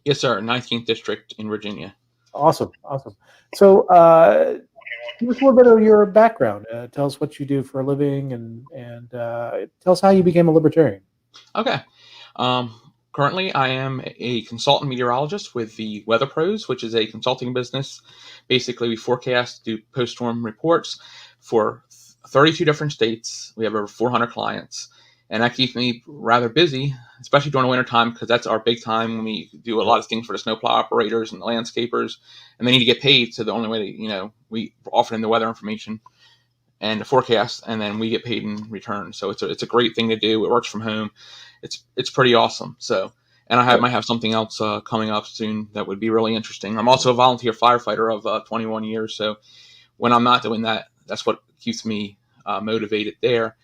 Yes, sir. 19th district in Virginia. Awesome. So give us a little bit of your background. Tell us what you do for a living, and tell us how you became a libertarian. Okay. Currently, I am a consultant meteorologist with the Weather Pros, which is a consulting business. Basically, we forecast, do post-storm reports for 32 different states. We have over 400 clients, and that keeps me rather busy, especially during the winter time, because that's our big time when we do a lot of things for the snowplow operators and the landscapers, and they need to get paid. So the only way that, we offer them the weather information and the forecast, and then we get paid in return. So it's a great thing to do. It works from home. It's pretty awesome. So, and I might have something else coming up soon that would be really interesting. I'm also a volunteer firefighter of 21 years. So when I'm not doing that, that's what keeps me motivated there.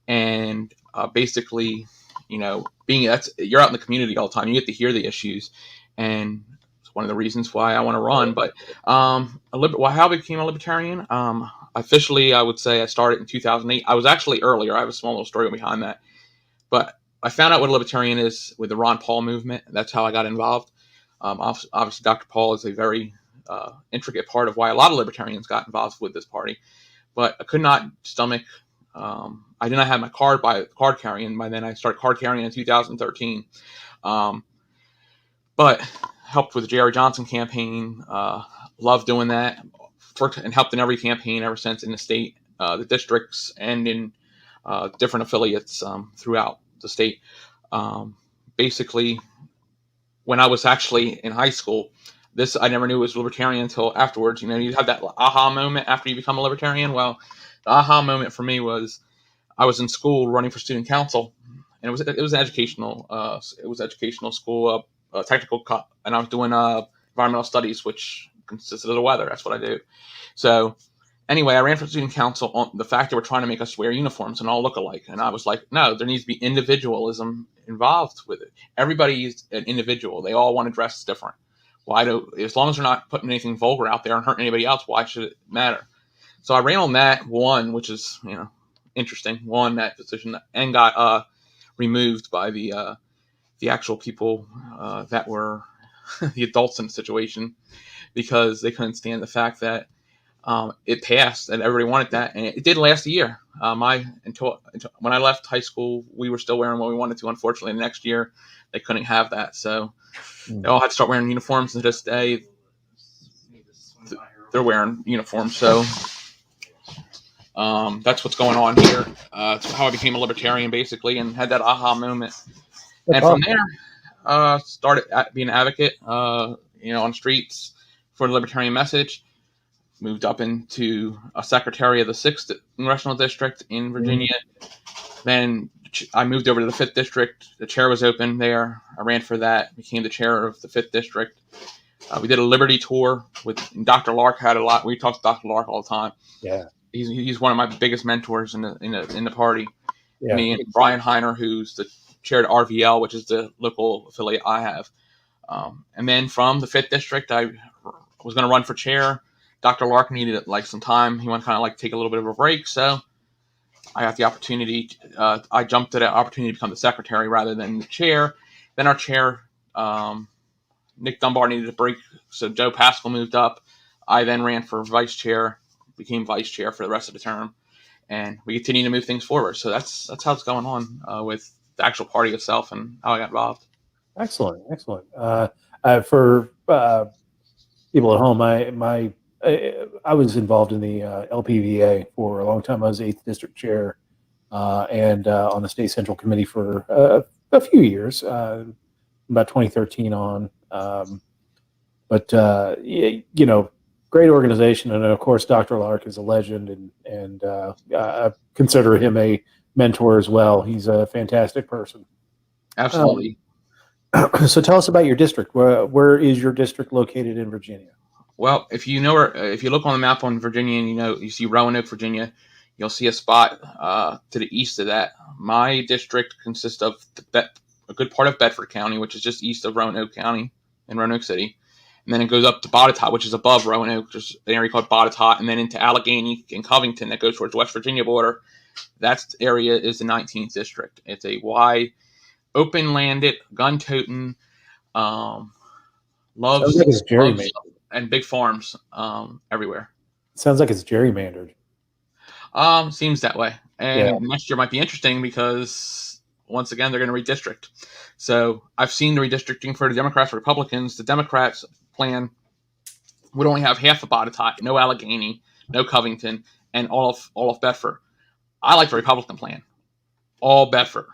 and basically, you're out in the community all the time. You get to hear the issues, and it's one of the reasons why I want to run. But how I became a libertarian, officially, I would say I started in 2008. I was actually earlier. I have a small little story behind that. But I found out what a libertarian is with the Ron Paul movement. That's how I got involved. Obviously, Dr. Paul is a very intricate part of why a lot of libertarians got involved with this party. But I could not stomach. I did not have my card carrying. By then, I started card carrying in 2013. But helped with the Jerry Johnson campaign. Loved doing that. Worked and helped in every campaign ever since in the state, the districts, and in different affiliates throughout the state. Basically, when I was actually in high school, this I never knew was libertarian until afterwards. You have that aha moment after you become a libertarian. Well, the aha moment for me was I was in school running for student council, and it was an educational school, technical, and I was doing environmental studies, which consisted of the weather. That's what I do. So anyway, I ran for student council on the fact that we're trying to make us wear uniforms and all look alike. And I was like, no, there needs to be individualism involved with it. Everybody's an individual. They all want to dress different. As long as they're not putting anything vulgar out there and hurting anybody else, why should it matter? So I ran on that one, which is, interesting, won that position and got removed by the actual people that were the adults in the situation, because they couldn't stand the fact that it passed and everybody wanted that, and it did last a year. Until when I left high school, we were still wearing what we wanted to. Unfortunately, the next year they couldn't have that, so they all had to start wearing uniforms. And to this day, they're wearing uniforms. So that's what's going on here. That's how I became a libertarian, basically, and had that aha moment. And from there, started being an advocate, on the streets for the libertarian message. Moved up into a secretary of the 6th Congressional District in Virginia. Then I moved over to the 5th District. The chair was open there. I ran for that, became the chair of the 5th District. We did a Liberty tour with Dr. Lark. Had a lot. We talked to Dr. Lark all the time. Yeah, he's one of my biggest mentors in the party. Yeah. Me and Brian Heiner, who's the chair at RVL, which is the local affiliate I have. And then from the 5th District, I was going to run for chair. Dr. Lark needed some time. He wanted to kind of take a little bit of a break. So I got the opportunity. I jumped at that opportunity to become the secretary rather than the chair. Then our chair, Nick Dunbar, needed a break. So Joe Pascal moved up. I then ran for vice chair, became vice chair for the rest of the term. And we continue to move things forward. So that's how it's going on with the actual party itself and how I got involved. Excellent. For people at home, I was involved in the LPVA for a long time. I was 8th District Chair and on the State Central Committee for a few years, about 2013 on. Great organization. And, of course, Dr. Lark is a legend, and I consider him a mentor as well. He's a fantastic person. Absolutely. So tell us about your district. Where is your district located in Virginia? Well, if you look on the map on Virginia and you see Roanoke, Virginia, you'll see a spot to the east of that. My district consists of a good part of Bedford County, which is just east of Roanoke County in Roanoke City. And then it goes up to Botetourt, which is above Roanoke. There's an area called Botetourt, and then into Allegheny and Covington that goes towards the West Virginia border. That area is the 19th district. It's a wide, open-landed, gun-toting, loves and big farms everywhere. Sounds like it's gerrymandered. Seems that way. And next year might be interesting because once again they're going to redistrict. So I've seen the redistricting for the Democrats and Republicans. The Democrats plan would only have half of Botetourt, no Allegheny, no Covington, and all of Bedford. I like the Republican plan, all Bedford.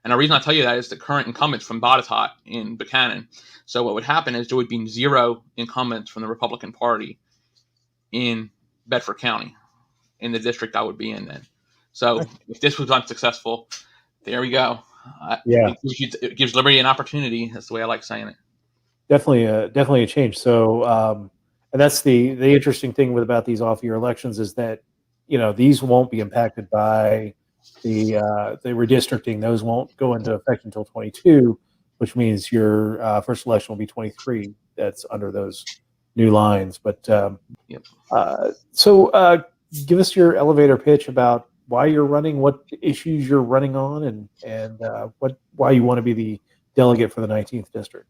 And the reason I tell you that is the current incumbents from Botetourt in Buchanan. So what would happen is there would be 0 incumbents from the Republican Party in Bedford County, in the district I would be in then. So if this was unsuccessful, there we go. It gives Liberty an opportunity. That's the way I like saying it. Definitely a change. So, and that's the interesting thing about these off-year elections is that these won't be impacted by the redistricting, those won't go into effect until 22, which means your first election will be 23. That's under those new lines. But Yep. so give us your elevator pitch about why you're running, what issues you're running on, and why you want to be the delegate for the 19th district.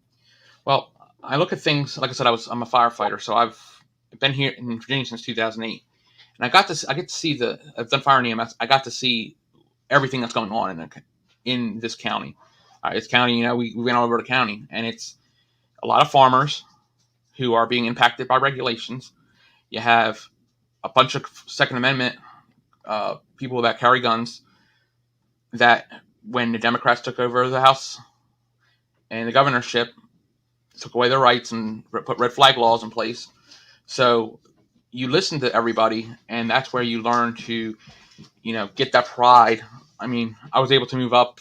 Well, I look at things, like I said, I'm a firefighter, so I've been here in Virginia since 2008, and I get to see I've done fire and EMS. I got to see everything that's going on in this county. It's county, we went all over the county, and it's a lot of farmers who are being impacted by regulations. You have a bunch of Second Amendment people that carry guns that, when the Democrats took over the House and the governorship, took away their rights and put red flag laws in place. So you listen to everybody, and that's where you learn to, get that pride. I mean, I was able to move up.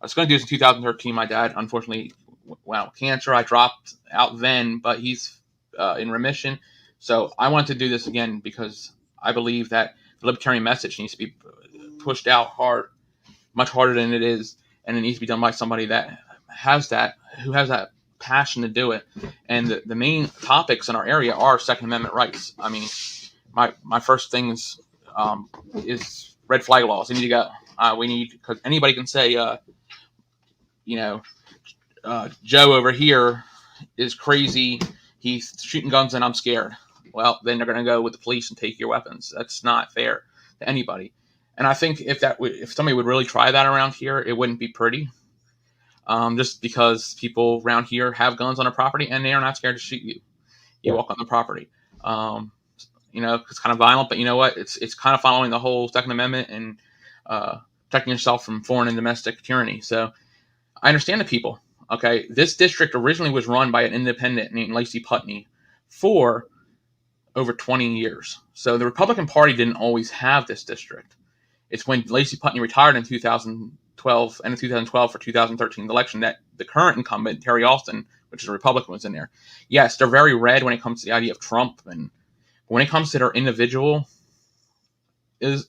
I was going to do this in 2013. My dad, unfortunately, cancer. I dropped out then, but he's in remission. So I wanted to do this again because I believe that the libertarian message needs to be pushed out hard, much harder than it is, and it needs to be done by somebody who has that passion to do it. And the main topics in our area are Second Amendment rights. I mean, my first things is red flag laws. We need to go. Because anybody can say, Joe over here is crazy. He's shooting guns and I'm scared. Well, then they're going to go with the police and take your weapons. That's not fair to anybody. And I think if somebody would really try that around here, it wouldn't be pretty. Just because people around here have guns on their property and they are not scared to shoot you. You walk on the property. It's kind of violent, but you know what? It's kind of following the whole Second Amendment and protecting yourself from foreign and domestic tyranny. So I understand the people. Okay, this district originally was run by an independent named Lacey Putney for over 20 years. So the Republican Party didn't always have this district. It's when Lacey Putney retired in 2012 and in 2012 for 2013 election that the current incumbent, Terry Alston, which is a Republican, was in there. Yes, they're very red when it comes to the idea of Trump, and when it comes to their individual, and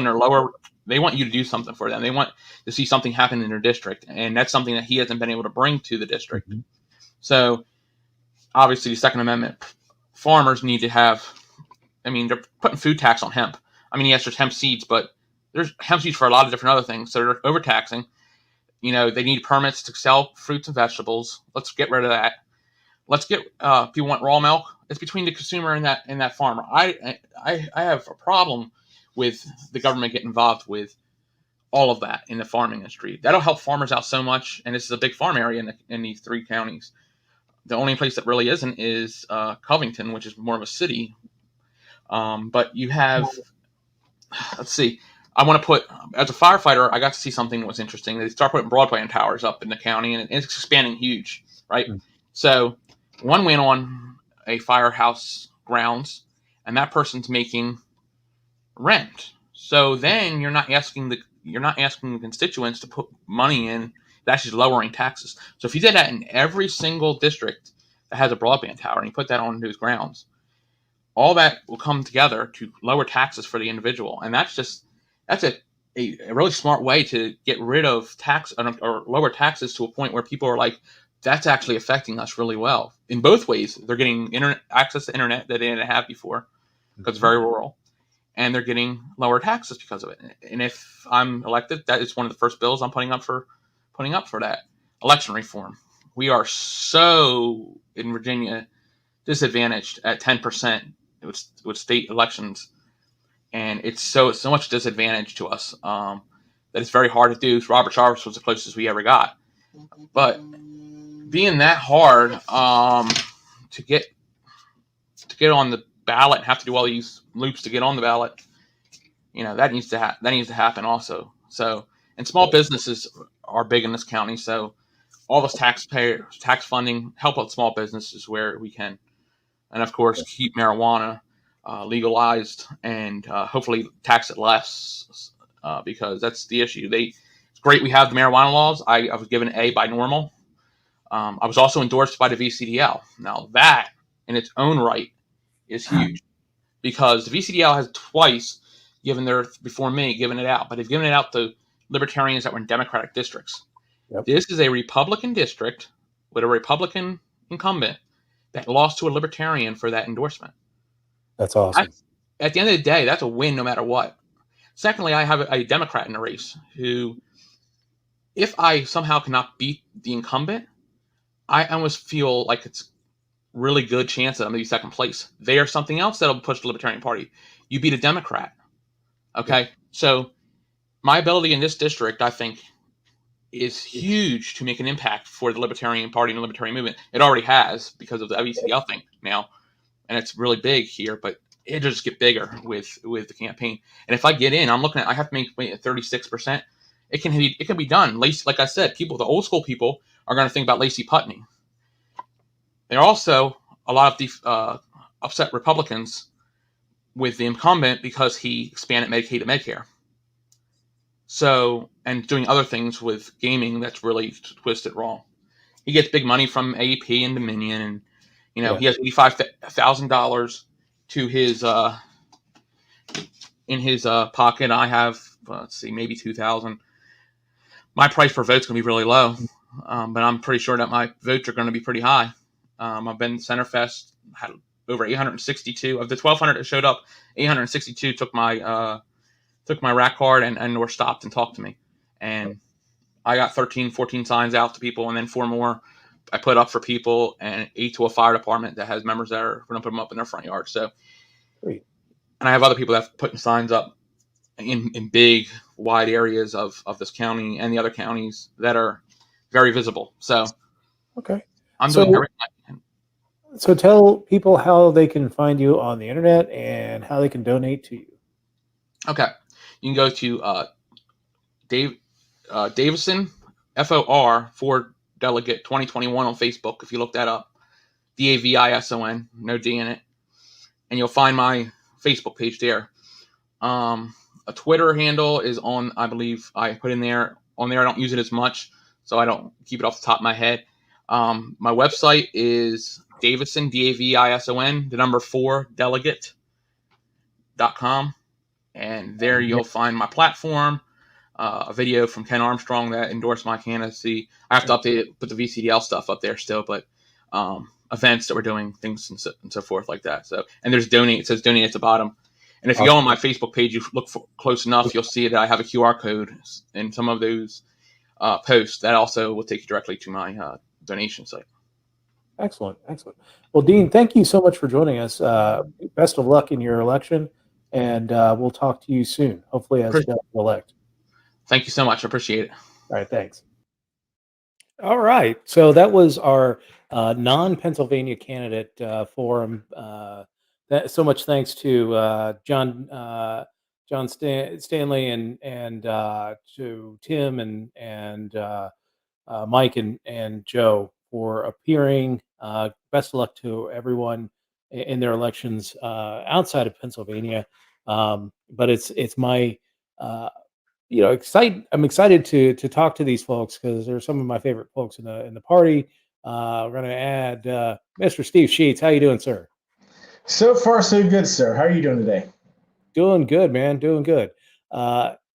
their lower, they want you to do something for them. They want to see something happen in their district, and that's something that he hasn't been able to bring to the district. Mm-hmm. So obviously the Second Amendment farmers need to have, they're putting food tax on hemp. Yes, there's hemp seeds, but there's hemp seeds for a lot of different other things. So they're overtaxing. They need permits to sell fruits and vegetables. Let's get rid of that. Let's get people want raw milk. It's between the consumer and that farmer. I have a problem with the government getting involved with all of that in the farming industry. That'll help farmers out so much, and this is a big farm area in these three counties. The only place that really isn't is Covington, which is more of a city. But you have, let's see, I want to put, as a firefighter, I got to see something that was interesting. They start putting broadband towers up in the county, and it's expanding huge, right? Mm-hmm. So one went on a firehouse grounds, and that person's making rent. So then you're not asking the constituents to put money in. That's just lowering taxes. So if you did that in every single district that has a broadband tower and you put that on those grounds, all that will come together to lower taxes for the individual. And that's a really smart way to get rid of tax or lower taxes to a point where people are like, that's actually affecting us really well. In both ways, they're getting access to internet that they didn't have before because it's very rural. And they're getting lower taxes because of it. And if I'm elected, that is one of the first bills I'm putting up for that. Election reform. We are so, in Virginia, disadvantaged at 10% with state elections. And it's so much disadvantage to us that it's very hard to do. Robert Sharps was the closest we ever got. But being that hard to get on the ballot and have to do all these loops to get on the ballot, that needs to happen also. So, and small businesses are big in this county, so all this tax funding help out small businesses where we can, and of course keep marijuana legalized and hopefully tax it less because that's the issue. It's great we have the marijuana laws. I was given an A by normal. I was also endorsed by the VCDL. Now that in its own right is huge because the VCDL has twice given their before me, giving it out, but they've given it out to Libertarians that were in Democratic districts. Yep. This is a Republican district with a Republican incumbent that lost to a Libertarian for that endorsement. That's awesome. At the end of the day, that's a win no matter what. Secondly, I have a Democrat in the race who, if I somehow cannot beat the incumbent, I almost feel like it's really good chance that I'm going to be second place. They are something else that'll push the Libertarian Party. You beat a Democrat. Okay? So my ability in this district, I think, is huge to make an impact for the Libertarian Party and the Libertarian movement. It already has because of the WCL thing now, and it's really big here, but it'll just get bigger with the campaign. And if I get in, I'm looking at, I have to make 36%. It can be done. Like I said, the old school people are going to think about Lacey Putney. There are also a lot of the upset Republicans with the incumbent because he expanded Medicaid to Medicare. So, and doing other things with gaming that's really twisted wrong. He gets big money from AEP and Dominion, and he has $85,000 to his in his pocket. I have maybe $2,000. My price per vote's going to be really low, but I'm pretty sure that my votes are going to be pretty high. I've been Centerfest, had over 862 of the 1,200 that showed up. 862 took my rack card and were stopped and talked to me. And I got 13, 14 signs out to people, and then 4 more I put up for people, and 8 to a fire department that has members that are going to put them up in their front yard. So, Great. And I have other people that have putting signs up in big, wide areas of this county and the other counties that are very visible. So, Okay. I'm doing everything I can. So tell people how they can find you on the internet and how they can donate to you. Okay. You can go to Davison, FOR, for Delegate 2021 on Facebook. If you look that up, DAVISON, no D in it. And you'll find my Facebook page there. A Twitter handle is on, I believe I put in there. On there, I don't use it as much, so I don't keep it off the top of my head. My website is Davison, DAVISON, the number 4, delegate.com. And there you'll find my platform, a video from Ken Armstrong that endorsed my candidacy. I have to update it, put the VCDL stuff up there still, but events that we're doing, things and so forth like that. So, and there's donate. It says donate at the bottom. And if you go on my Facebook page, you look close enough, you'll see that I have a QR code in some of those posts. That also will take you directly to my donation site. Excellent. Well, Dean, thank you so much for joining us. Best of luck in your election, and we'll talk to you soon, hopefully as elect. Thank you so much. I appreciate it. All right, thanks. All right, so that was our non-Pennsylvania candidate forum. So much thanks to John Stanley and to Tim and Mike and Joe for appearing. Best of luck to everyone in their elections outside of Pennsylvania. But it's my I'm excited to talk to these folks because they're some of my favorite folks in the party. We're going to add Mr. Steve Sheets. How you doing, sir? So far, so good, sir. How are you doing today? Doing good, man. Doing good.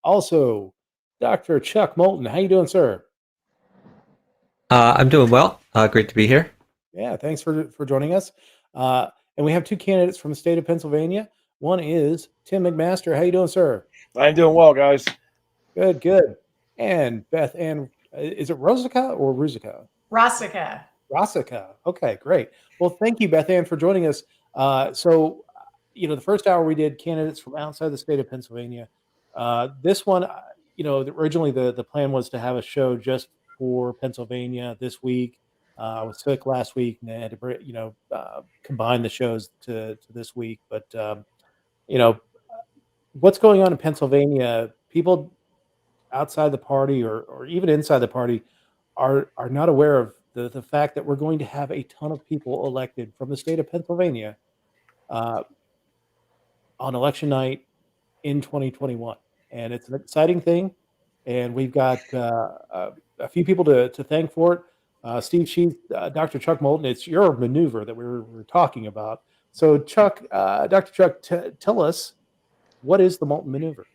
Also, Dr. Chuck Moulton. How you doing, sir? I'm doing well. Great to be here. Yeah, thanks for joining us. And we have 2 candidates from the state of Pennsylvania. One is Tim Mcmaster. How you doing, sir? I'm doing well, guys. Good. And Beth Ann, is it Rosica or Ruzica? Rosica. Okay, great. Well, thank you, Beth Ann, for joining us. So, the first hour we did candidates from outside the state of Pennsylvania. This one, originally the plan was to have a show just for Pennsylvania this week. I was sick last week and I had to, combine the shows to this week. But, what's going on in Pennsylvania, people outside the party or even inside the party are not aware of the fact that we're going to have a ton of people elected from the state of Pennsylvania on election night in 2021. And it's an exciting thing. And we've got a few people to thank for it. Steve Sheets, Dr. Chuck Moulton, it's your maneuver that we're talking about. So Chuck, Dr. Chuck, tell us What is the Molten Maneuver?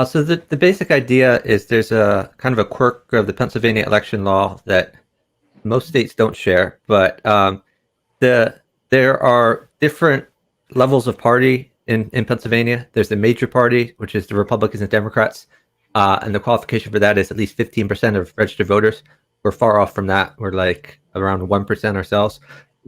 So the basic idea is there's a kind of a quirk of the Pennsylvania election law that most states don't share, but there are different levels of party in Pennsylvania. There's the major party, which is the Republicans and Democrats, and the qualification for that is at least 15% of registered voters. We're far off from that. We're like around 1% ourselves.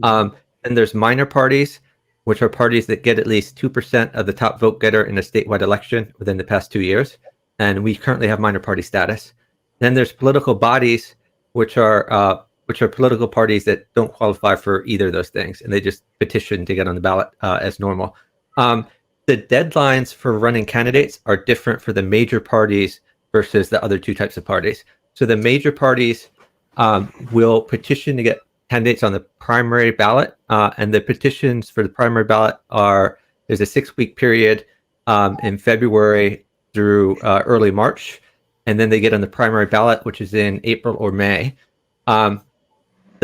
And there's minor parties, which are parties that get at least 2% of the top vote getter in a statewide election within the past 2 years. And we currently have minor party status. Then there's political bodies, which are political parties that don't qualify for either of those things, and they just petition to get on the ballot as normal. The deadlines for running candidates are different for the major parties versus the other two types of parties. So the major parties will petition to get candidates on the primary ballot, and the petitions for the primary ballot there's a 6-week period in February through early March, and then they get on the primary ballot, which is in April or May. The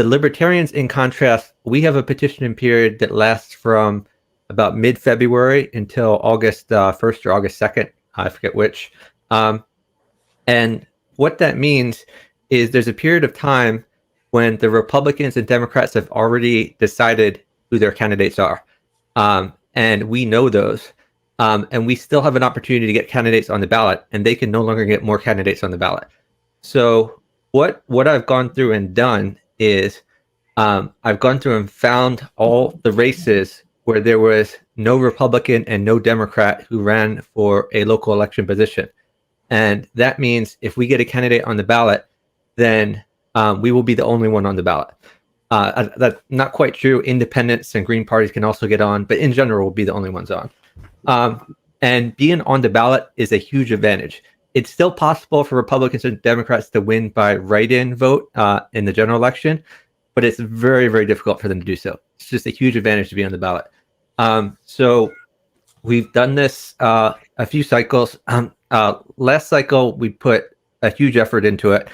Libertarians, in contrast, we have a petitioning period that lasts from about mid-February until August 1st or August 2nd. I forget which. And what that means is there's a period of time when the Republicans and Democrats have already decided who their candidates are. And we know those. And we still have an opportunity to get candidates on the ballot, and they can no longer get more candidates on the ballot. So what I've gone through and done is I've gone through and found all the races where there was no Republican and no Democrat who ran for a local election position. And that means if we get a candidate on the ballot, then we will be the only one on the ballot. That's not quite true. Independents and Green parties can also get on, but in general, we'll be the only ones on. And being on the ballot is a huge advantage. It's still possible for Republicans and Democrats to win by write-in vote in the general election, but it's very, very difficult for them to do so. It's just a huge advantage to be on the ballot. So we've done this a few cycles. Last cycle, we put a huge effort into it.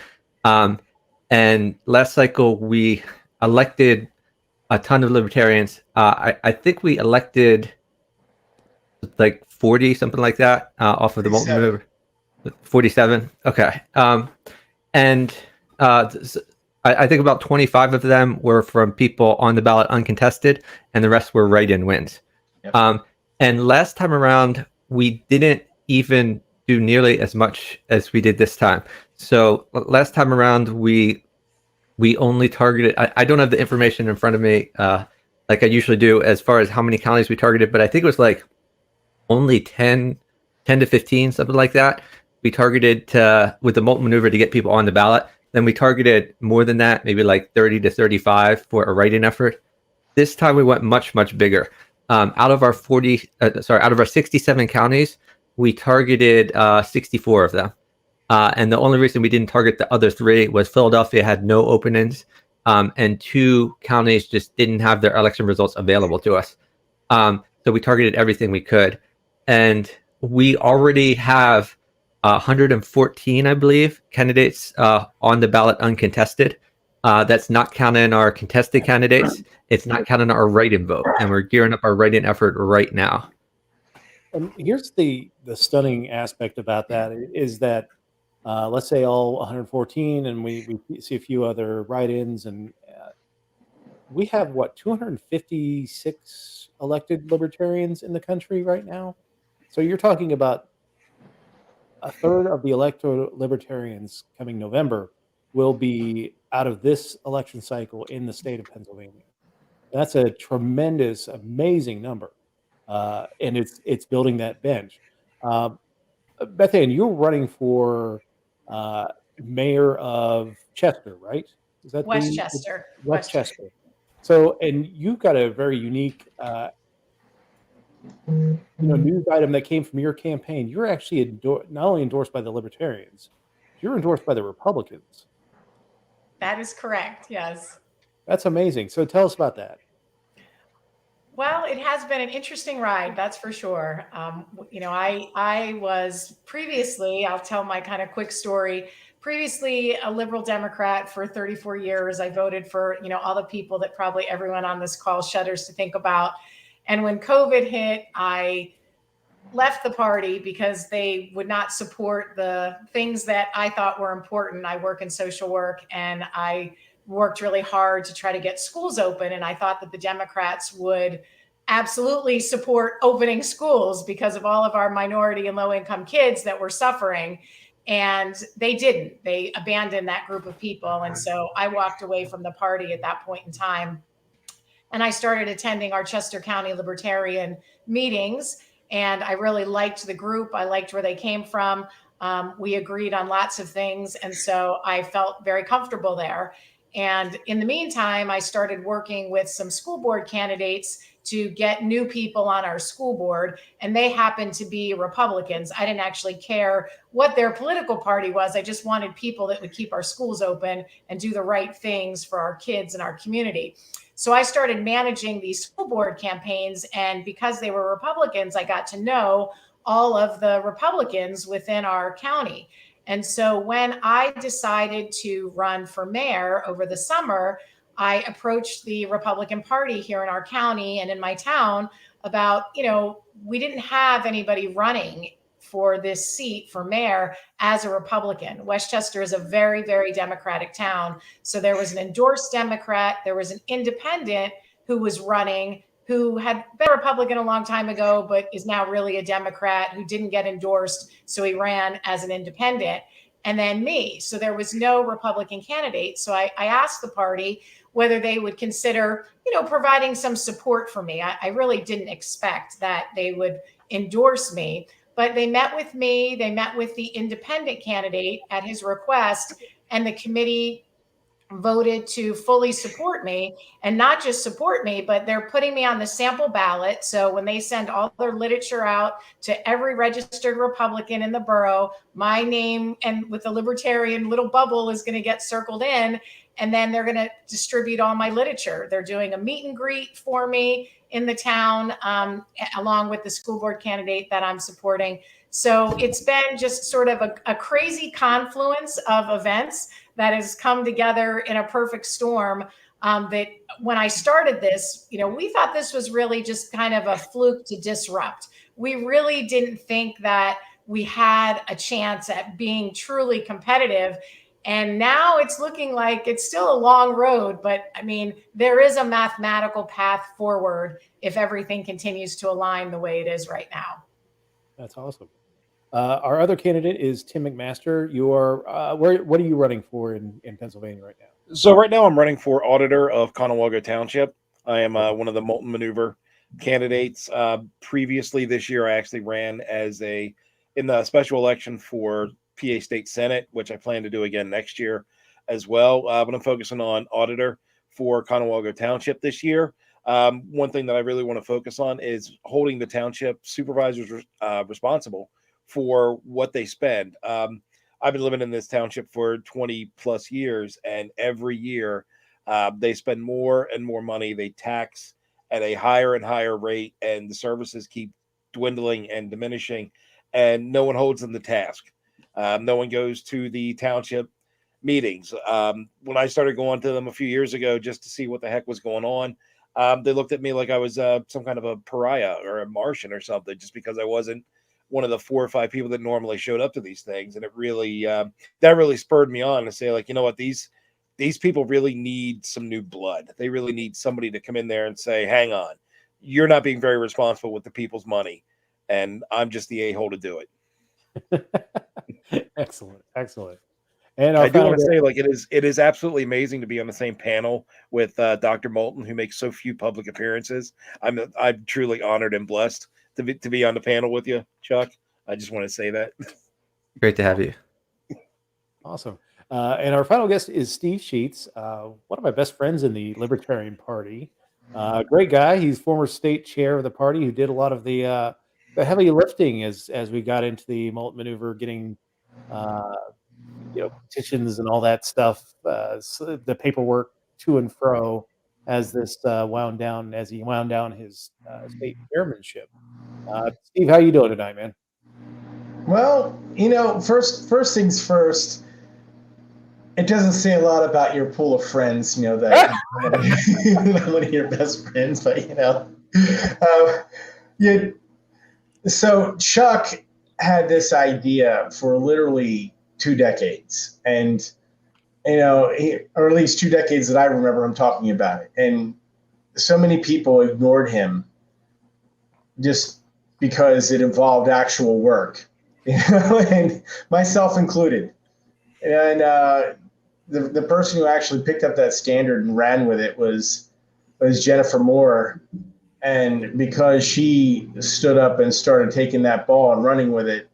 And last cycle, we elected a ton of Libertarians. I think we elected like 40, something like that, off of the Molten Maneuver. 47. Okay. And I think about 25 of them were from people on the ballot uncontested, and the rest were write-in wins. Yep. And last time around, we didn't even do nearly as much as we did this time. So last time around, we only targeted, I don't have the information in front of me like I usually do as far as how many counties we targeted, but I think it was like only 10 to 15, something like that. We targeted with the Molten Maneuver to get people on the ballot. Then we targeted more than that, maybe like 30 to 35 for a write-in effort. This time we went much, much bigger. Out of our 67 counties, we targeted 64 of them. And the only reason we didn't target the other 3 was Philadelphia had no openings, and 2 counties just didn't have their election results available to us. So we targeted everything we could. And we already have 114, I believe, candidates on the ballot uncontested. That's not counting our contested candidates. It's not counting our write-in vote. And we're gearing up our write-in effort right now. And here's the stunning aspect about that is that let's say all 114, and we see a few other write-ins, and we have what 256 elected Libertarians in the country right now. So you're talking about a third of the electoral Libertarians coming November will be out of this election cycle in the state of Pennsylvania. That's a tremendous, amazing number, and it's building that bench. Beth Ann, you're running for mayor of Chester, right? Is that Westchester? Westchester. So, and you've got a very unique, news item that came from your campaign. You're actually not only endorsed by the Libertarians, you're endorsed by the Republicans. That is correct. Yes. That's amazing. So tell us about that. Well, it has been an interesting ride, that's for sure. I was previously, I'll tell my kind of quick story, previously a liberal Democrat for 34 years. I voted for, all the people that probably everyone on this call shudders to think about. And when COVID hit, I left the party because they would not support the things that I thought were important. I work in social work, and I worked really hard to try to get schools open. And I thought that the Democrats would absolutely support opening schools because of all of our minority and low income kids that were suffering. And they didn't. They abandoned that group of people. And so I walked away from the party at that point in time. And I started attending our Chester County Libertarian meetings. And I really liked the group. I liked where they came from. We agreed on lots of things. And so I felt very comfortable there. And in the meantime, I started working with some school board candidates to get new people on our school board. And they happened to be Republicans. I didn't actually care what their political party was. I just wanted people that would keep our schools open and do the right things for our kids and our community. So I started managing these school board campaigns. And because they were Republicans, I got to know all of the Republicans within our county. And so when I decided to run for mayor over the summer, I approached the Republican Party here in our county and in my town about, we didn't have anybody running for this seat for mayor as a Republican. Westchester is a very, very Democratic town. So there was an endorsed Democrat, there was an independent who was running, who had been a Republican a long time ago, but is now really a Democrat, who didn't get endorsed. So he ran as an independent. And then me. So there was no Republican candidate. So I asked the party whether they would consider, providing some support for me. I really didn't expect that they would endorse me, but they met with me. They met with the independent candidate at his request, and the committee voted to fully support me, and not just support me, but they're putting me on the sample ballot. So when they send all their literature out to every registered Republican in the borough, my name and with the Libertarian little bubble is going to get circled in, and then they're going to distribute all my literature. They're doing a meet and greet for me in the town, along with the school board candidate that I'm supporting. So it's been just sort of a crazy confluence of events that has come together in a perfect storm. That when I started this, we thought this was really just kind of a fluke to disrupt. We really didn't think that we had a chance at being truly competitive. And now it's looking like it's still a long road, but there is a mathematical path forward if everything continues to align the way it is right now. That's awesome. Our other candidate is Tim Mcmaster. You are what are you running for in Pennsylvania right now? So right now I'm running for auditor of Conewago Township. I am one of the Molten Maneuver candidates. Previously this year, I actually ran in the special election for PA State Senate, which I plan to do again next year as well. But I'm focusing on auditor for Conewago Township this year. One thing that I really want to focus on is holding the township supervisors responsible for what they spend. I've been living in this township for 20 plus years, and every year they spend more and more money. They tax at a higher and higher rate, and the services keep dwindling and diminishing, and no one holds them to task. No one goes to the township meetings. When I started going to them a few years ago just to see what the heck was going on, they looked at me like I was some kind of a pariah or a Martian or something, just because I wasn't one of the 4 or 5 people that normally showed up to these things. And it really, that really spurred me on to say, like, you know what, these people really need some new blood. They really need somebody to come in there and say, hang on, you're not being very responsible with the people's money, and I'm just the a-hole to do it. Excellent. And I do want to say, like, it is absolutely amazing to be on the same panel with Dr. Moulton, who makes so few public appearances. I'm truly honored and blessed to be on the panel with you, Chuck. I just want to say that. Great to have you. Awesome. And our final guest is Steve Sheets, one of my best friends in the Libertarian Party. Great guy. He's former state chair of the party, who did a lot of the heavy lifting as we got into the Molten Maneuver, getting petitions and all that stuff, so the paperwork to and fro as this wound down his state chairmanship. Steve, how you doing tonight, man? Well, first things first, it doesn't say a lot about your pool of friends, that I'm one of your best friends, but So Chuck had this idea for literally 2 decades, and or at least 2 decades that I remember him talking about it. And so many people ignored him just because it involved actual work, and myself included. And the person who actually picked up that standard and ran with it was Jennifer Moore. And because she stood up and started taking that ball and running with it,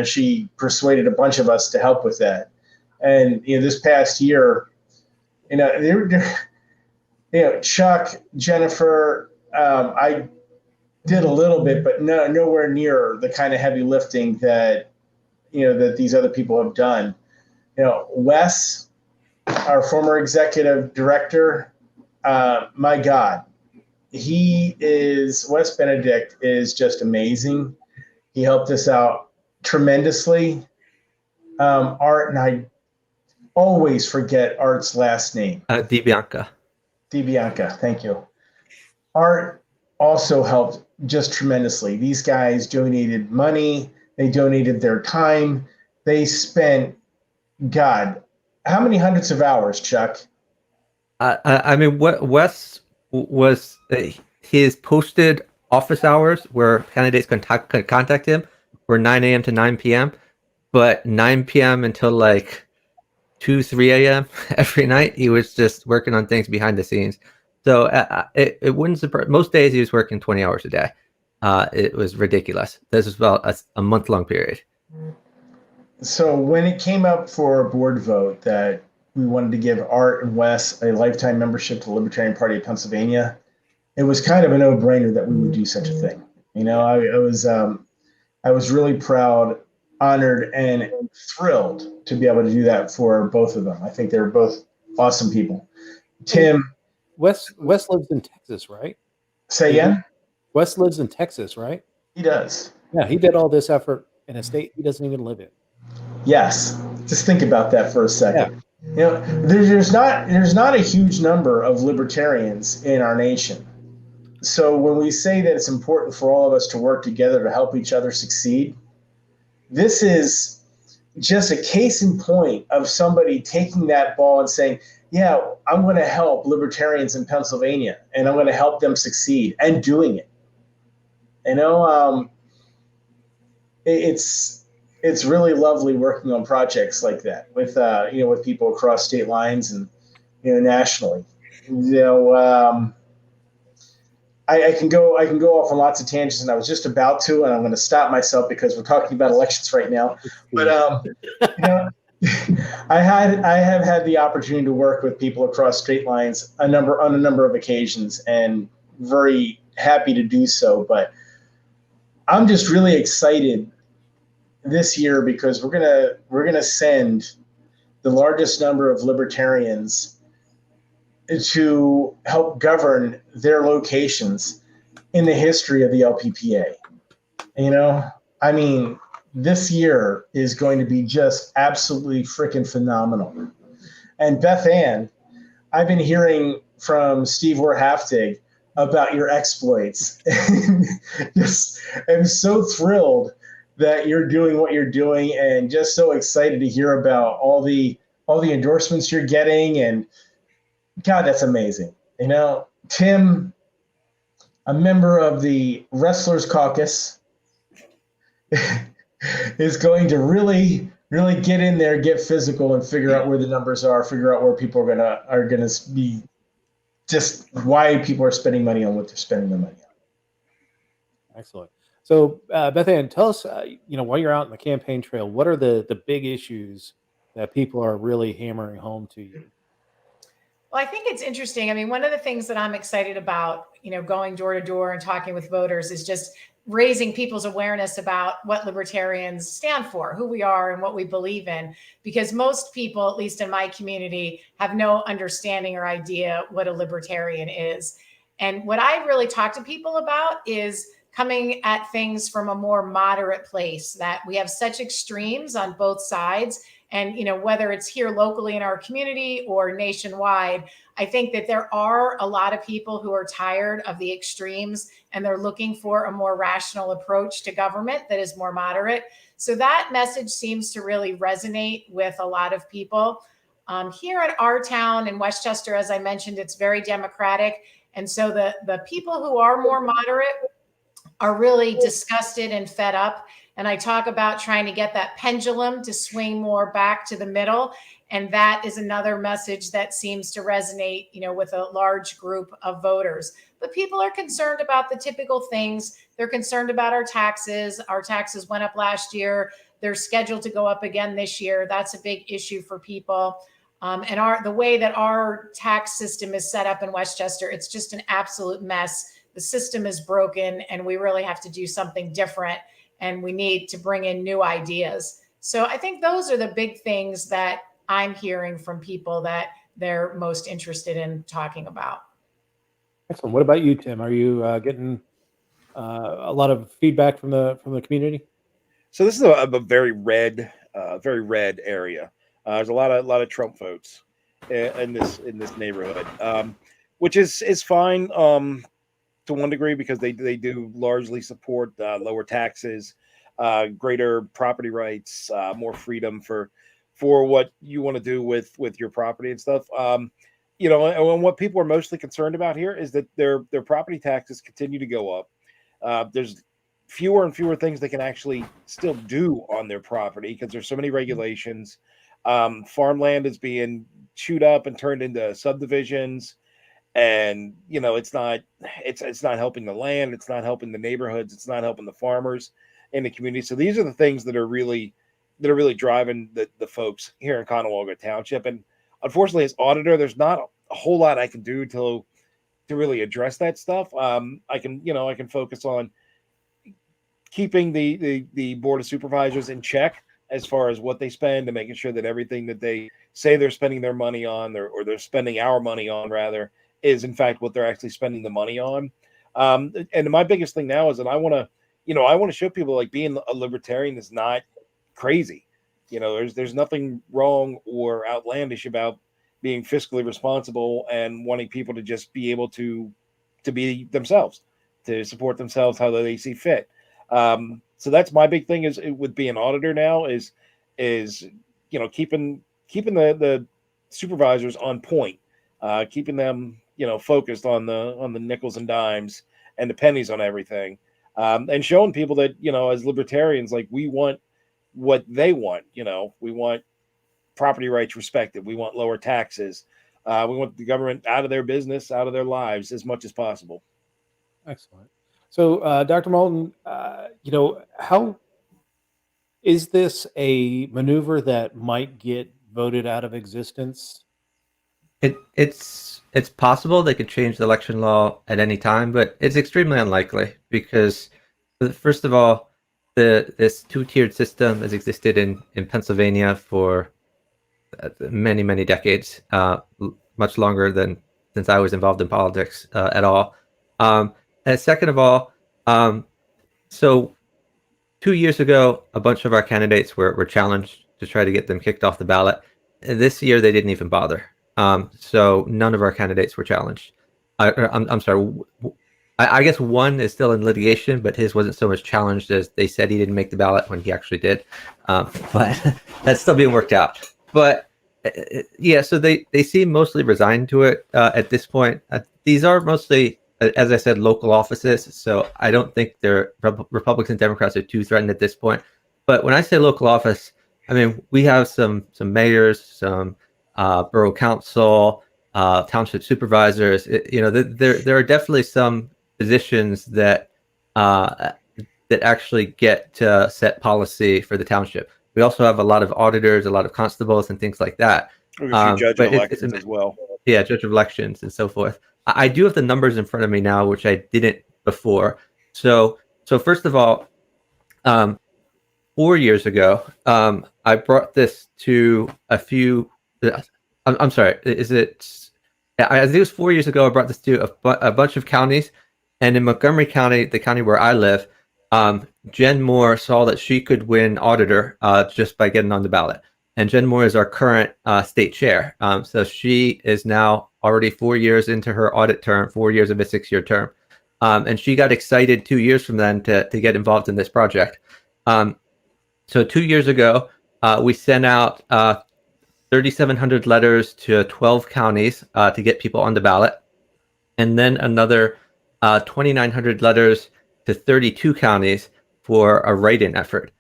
she persuaded a bunch of us to help with that. And this past year, Chuck, Jennifer, I did a little bit, but nowhere near the kind of heavy lifting that that these other people have done. Wes, our former executive director, my God. Wes Benedict is just amazing. He helped us out tremendously. Art, and I always forget Art's last name. DiBianca. DiBianca, thank you. Art also helped just tremendously. These guys donated money. They donated their time. They spent, God, how many hundreds of hours, Chuck? I mean, what Wes was his posted office hours where candidates could contact him were 9 a.m. to 9 p.m. But 9 p.m. until like 2, 3 a.m. every night, he was just working on things behind the scenes. So it wouldn't surprise. Most days he was working 20 hours a day. It was ridiculous. This was about a month-long period. So when it came up for a board vote that we wanted to give Art and Wes a lifetime membership to the Libertarian Party of Pennsylvania, it was kind of a no-brainer that we would do such a thing. I was really proud, honored, and thrilled to be able to do that for both of them. I think they're both awesome people. Tim, Wes lives in Texas, right? Say again? Wes lives in Texas, right? He does. Yeah, he did all this effort in a state he doesn't even live in. Yes. Just think about that for a second. Yeah. There's not a huge number of libertarians in our nation. So when we say that it's important for all of us to work together to help each other succeed, this is just a case in point of somebody taking that ball and saying, yeah, I'm going to help libertarians in Pennsylvania and I'm going to help them succeed, and doing it. It's really lovely working on projects like that with with people across state lines and nationally. I can go off on lots of tangents, and I was just about to, and I'm going to stop myself because we're talking about elections right now. But I have had the opportunity to work with people across state lines on a number of occasions, and very happy to do so. But I'm just really excited this year because we're gonna send the largest number of libertarians to help govern their locations in the history of the LPPA. I mean, this year is going to be just absolutely freaking phenomenal. And Beth Ann, I've been hearing from Steve Werhaftig about your exploits. I'm so thrilled that you're doing what you're doing, and just so excited to hear about all the endorsements you're getting. And God, that's amazing. Tim, a member of the Wrestlers Caucus, is going to really get in there, get physical, and figure out where the numbers are, figure out where people are gonna be, just why people are spending money on what they're spending their money on. Excellent. So, Beth Ann, tell us, while you're out in the campaign trail, what are the big issues that people are really hammering home to you? Well, I think it's interesting. I mean, one of the things that I'm excited about, going door to door and talking with voters is just raising people's awareness about what libertarians stand for, who we are and what we believe in, because most people, at least in my community, have no understanding or idea what a libertarian is. And what I really talk to people about is coming at things from a more moderate place, that we have such extremes on both sides. And, whether it's here locally in our community or nationwide, I think that there are a lot of people who are tired of the extremes and they're looking for a more rational approach to government that is more moderate. So that message seems to really resonate with a lot of people. Here in our town in Westchester, as I mentioned, it's very Democratic. And so the people who are more moderate are really disgusted and fed up. And I talk about trying to get that pendulum to swing more back to the middle. And that is another message that seems to resonate, with a large group of voters. But people are concerned about the typical things. They're concerned about our taxes. Our taxes went up last year. They're scheduled to go up again this year. That's a big issue for people. And the way that our tax system is set up in Westchester, it's just an absolute mess. The system is broken and we really have to do something different, and we need to bring in new ideas. So I think those are the big things that I'm hearing from people that they're most interested in talking about. Excellent. What about you, Tim? Are you getting a lot of feedback from the community? So this is a very red area. There's a lot of Trump votes in this neighborhood, which is fine to one degree, because they do largely support lower taxes, greater property rights, more freedom for what you want to do with your property and stuff. And what people are mostly concerned about here is that their property taxes continue to go up. There's fewer and fewer things they can actually still do on their property because there's so many regulations. Farmland is being chewed up and turned into subdivisions, and it's not helping the land, it's not helping the neighborhoods, it's not helping the farmers in the community. So these are the things that are really driving the folks here in Candidate Township. And unfortunately, as auditor, there's not a whole lot I can do to really address that stuff. I can focus on keeping the Board of Supervisors in check as far as what they spend, and making sure that everything that they say they're spending their money on, or they're spending our money on rather, is in fact what they're actually spending the money on. And my biggest thing now is that I want to show people, like, being a libertarian is not crazy. There's nothing wrong or outlandish about being fiscally responsible and wanting people to just be able to be themselves, to support themselves how they see fit. So that's my big thing is with being an auditor now is keeping the supervisors on point, keeping them focused on the nickels and dimes and the pennies on everything, and showing people that as libertarians, like, we want what they want. We want property rights respected, we want lower taxes, we want the government out of their business, out of their lives as much as possible. Excellent. So, Dr. Moulton, how is this a maneuver that might get voted out of existence? It's possible they could change the election law at any time, but it's extremely unlikely because, first of all, this two-tiered system has existed in Pennsylvania for many, many decades, much longer than since I was involved in politics at all. And second of all, so 2 years ago, a bunch of our candidates were challenged to try to get them kicked off the ballot. This year, they didn't even bother. So none of our candidates were challenged. I'm sorry. I guess one is still in litigation, but his wasn't so much challenged as they said he didn't make the ballot when he actually did. But that's still being worked out. But yeah, so they seem mostly resigned to it at this point. These are mostly, as I said, local offices. So I don't think Republicans and Democrats are too threatened at this point. But when I say local office, I mean, we have some mayors, some borough council, township supervisors. There are definitely some positions that actually get to set policy for the township. We also have a lot of auditors, a lot of constables, and things like that. A few judge of elections as well. Yeah, judge of elections and so forth. I do have the numbers in front of me now, which I didn't before. So first of all, 4 years ago, I brought this to a few. I'm sorry. I think it was 4 years ago. I brought this to a bunch of counties, And in Montgomery County, the county where I live, Jen Moore saw that she could win auditor just by getting on the ballot. And Jen Moore is our current state chair. So she is now already 4 years into her audit term, 4 years of a 6-year term. And she got excited 2 years from then to get involved in this project. So 2 years ago, we sent out 3,700 letters to 12 counties to get people on the ballot. And then another 2,900 letters to 32 counties for a write-in effort.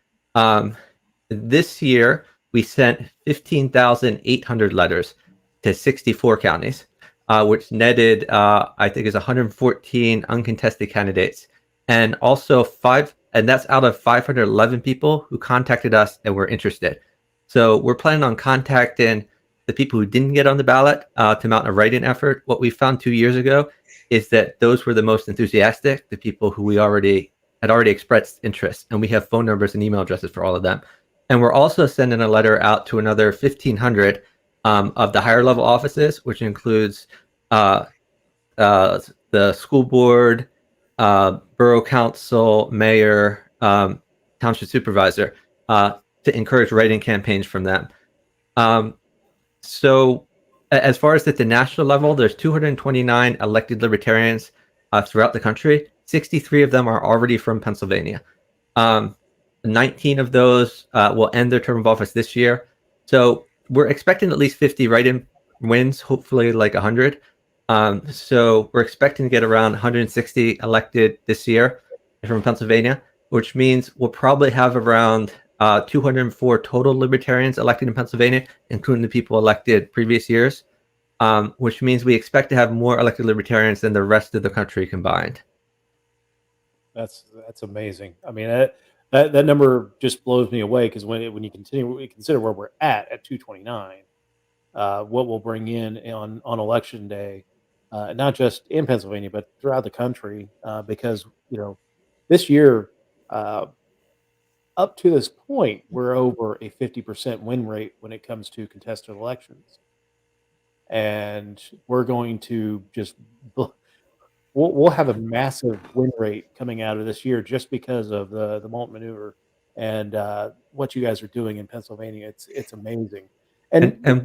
This year, we sent 15,800 letters to 64 counties, which netted, I think, is 114 uncontested candidates, and also and that's out of 511 people who contacted us and were interested. So we're planning on contacting the people who didn't get on the ballot to mount a write-in effort. What we found 2 years ago is that those were the most enthusiastic, the people who we had already expressed interest, and we have phone numbers and email addresses for all of them. And we're also sending a letter out to another 1,500 of the higher level offices, which includes the school board, borough council, mayor, township supervisor, to encourage write-in campaigns from them. So as far as at the national level, there's 229 elected libertarians throughout the country. 63 of them are already from Pennsylvania. 19 of those will end their term of office this year. So we're expecting at least 50 write-in wins, hopefully like 100. So we're expecting to get around 160 elected this year from Pennsylvania, which means we'll probably have around 204 total libertarians elected in Pennsylvania, including the people elected previous years, which means we expect to have more elected libertarians than the rest of the country combined. That's amazing. I mean, that number just blows me away, because when you consider where we're at 229, what we'll bring in on election day, not just in Pennsylvania but throughout the country, because this year, up to this point, we're over a 50% win rate when it comes to contested elections, and we're going to just we'll have a massive win rate coming out of this year just because of the Malt maneuver and what you guys are doing in Pennsylvania. It's amazing, and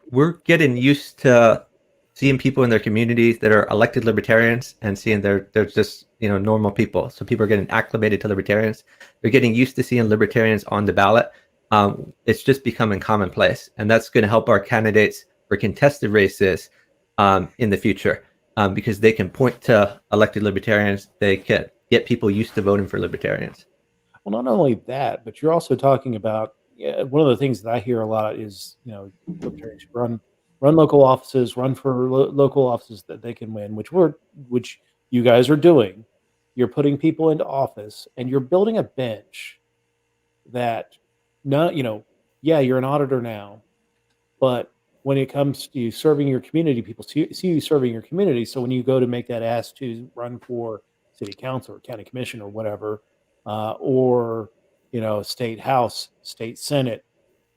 we're getting used to seeing people in their communities that are elected libertarians and seeing they're just normal people. So people are getting acclimated to libertarians. They're getting used to seeing libertarians on the ballot. It's just becoming commonplace, and that's going to help our candidates for contested races in the future, because they can point to elected libertarians. They can get people used to voting for libertarians. Well, not only that, but you're also talking about one of the things that I hear a lot is libertarians should run local offices, run for local offices that they can win, which you guys are doing. You're putting people into office, and you're building a bench that you're an auditor now, but when it comes to serving your community, people see you serving your community. So when you go to make that ask to run for city council or county commission or whatever, or state house, state senate,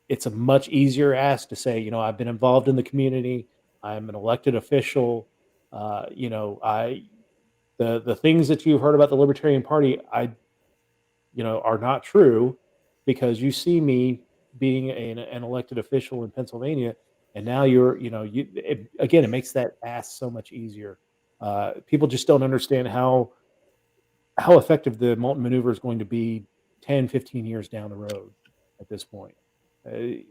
it's a much easier ask to say, I've been involved in the community. I'm an elected official. The things that you've heard about the Libertarian Party, are not true, because you see me being an elected official in Pennsylvania, and now it makes that ask so much easier. People just don't understand how effective the Malt maneuver is going to be 10, 15 years down the road at this point. When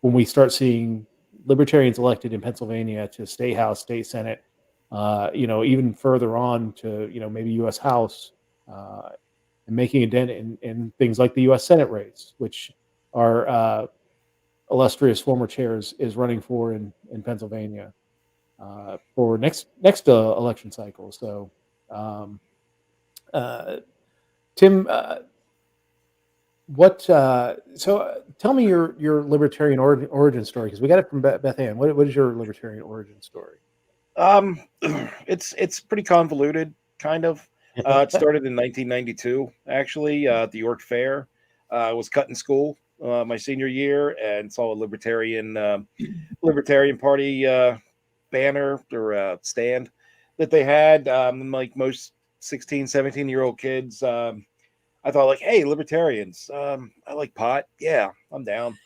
we start seeing libertarians elected in Pennsylvania to state house, state senate, even further on to maybe U.S. House, and making a dent in things like the U.S. Senate race, which our illustrious former chair is running for in Pennsylvania for next election cycle. So, Tim, tell me your libertarian origin story, because we got it from Beth Ann. What is your libertarian origin story? It's pretty convoluted, kind of. It started in 1992, actually, at the York Fair. I was cut in school my senior year and saw a Libertarian Party banner or stand, that they had. Like most 16, 17-year-old kids, I thought like, hey, Libertarians, I like pot. Yeah, I'm down.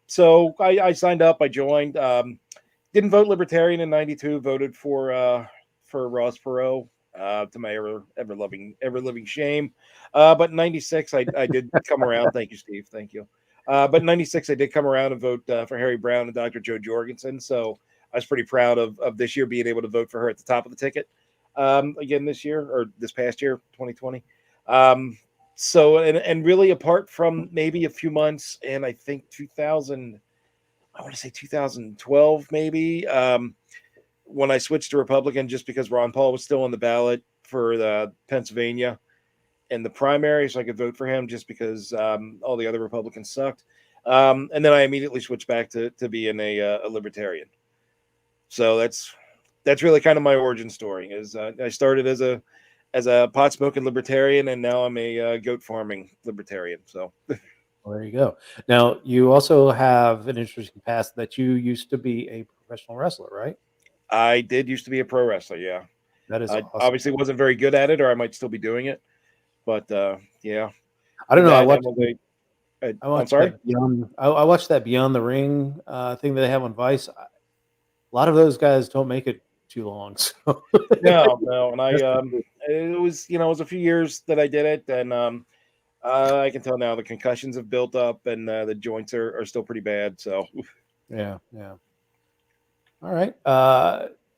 So I signed up. I joined. Didn't vote Libertarian in '92. Voted for Ross Perot. To my ever living shame. But in '96, I did come around. Thank you, Steve. Thank you. But in '96, I did come around and vote for Harry Brown and Dr. Jo Jorgensen. So I was pretty proud of this year being able to vote for her at the top of the ticket again this year, or this past year, 2020. So and really, apart from maybe a few months, and I think 2012 maybe, when I switched to Republican, just because Ron Paul was still on the ballot for the Pennsylvania in the primary, so I could vote for him just because all the other Republicans sucked. And then I immediately switched back to being a Libertarian. So that's really kind of my origin story. Is I started as a pot smoking Libertarian, and now I'm a goat farming Libertarian. So There you go. Now, you also have an interesting past that you used to be a professional wrestler, right? I did used to be a pro wrestler. Yeah, That is I awesome. obviously wasn't very good at it, or I might still be doing it. But yeah, I don't know. I That- watched, that was I I'm watched sorry. that Beyond. I watched that Beyond the Ring thing that they have on Vice. A lot of those guys don't make it too long. So No, and it was it was a few years that I did it, and I can tell now the concussions have built up, and the joints are still pretty bad. So yeah. All right,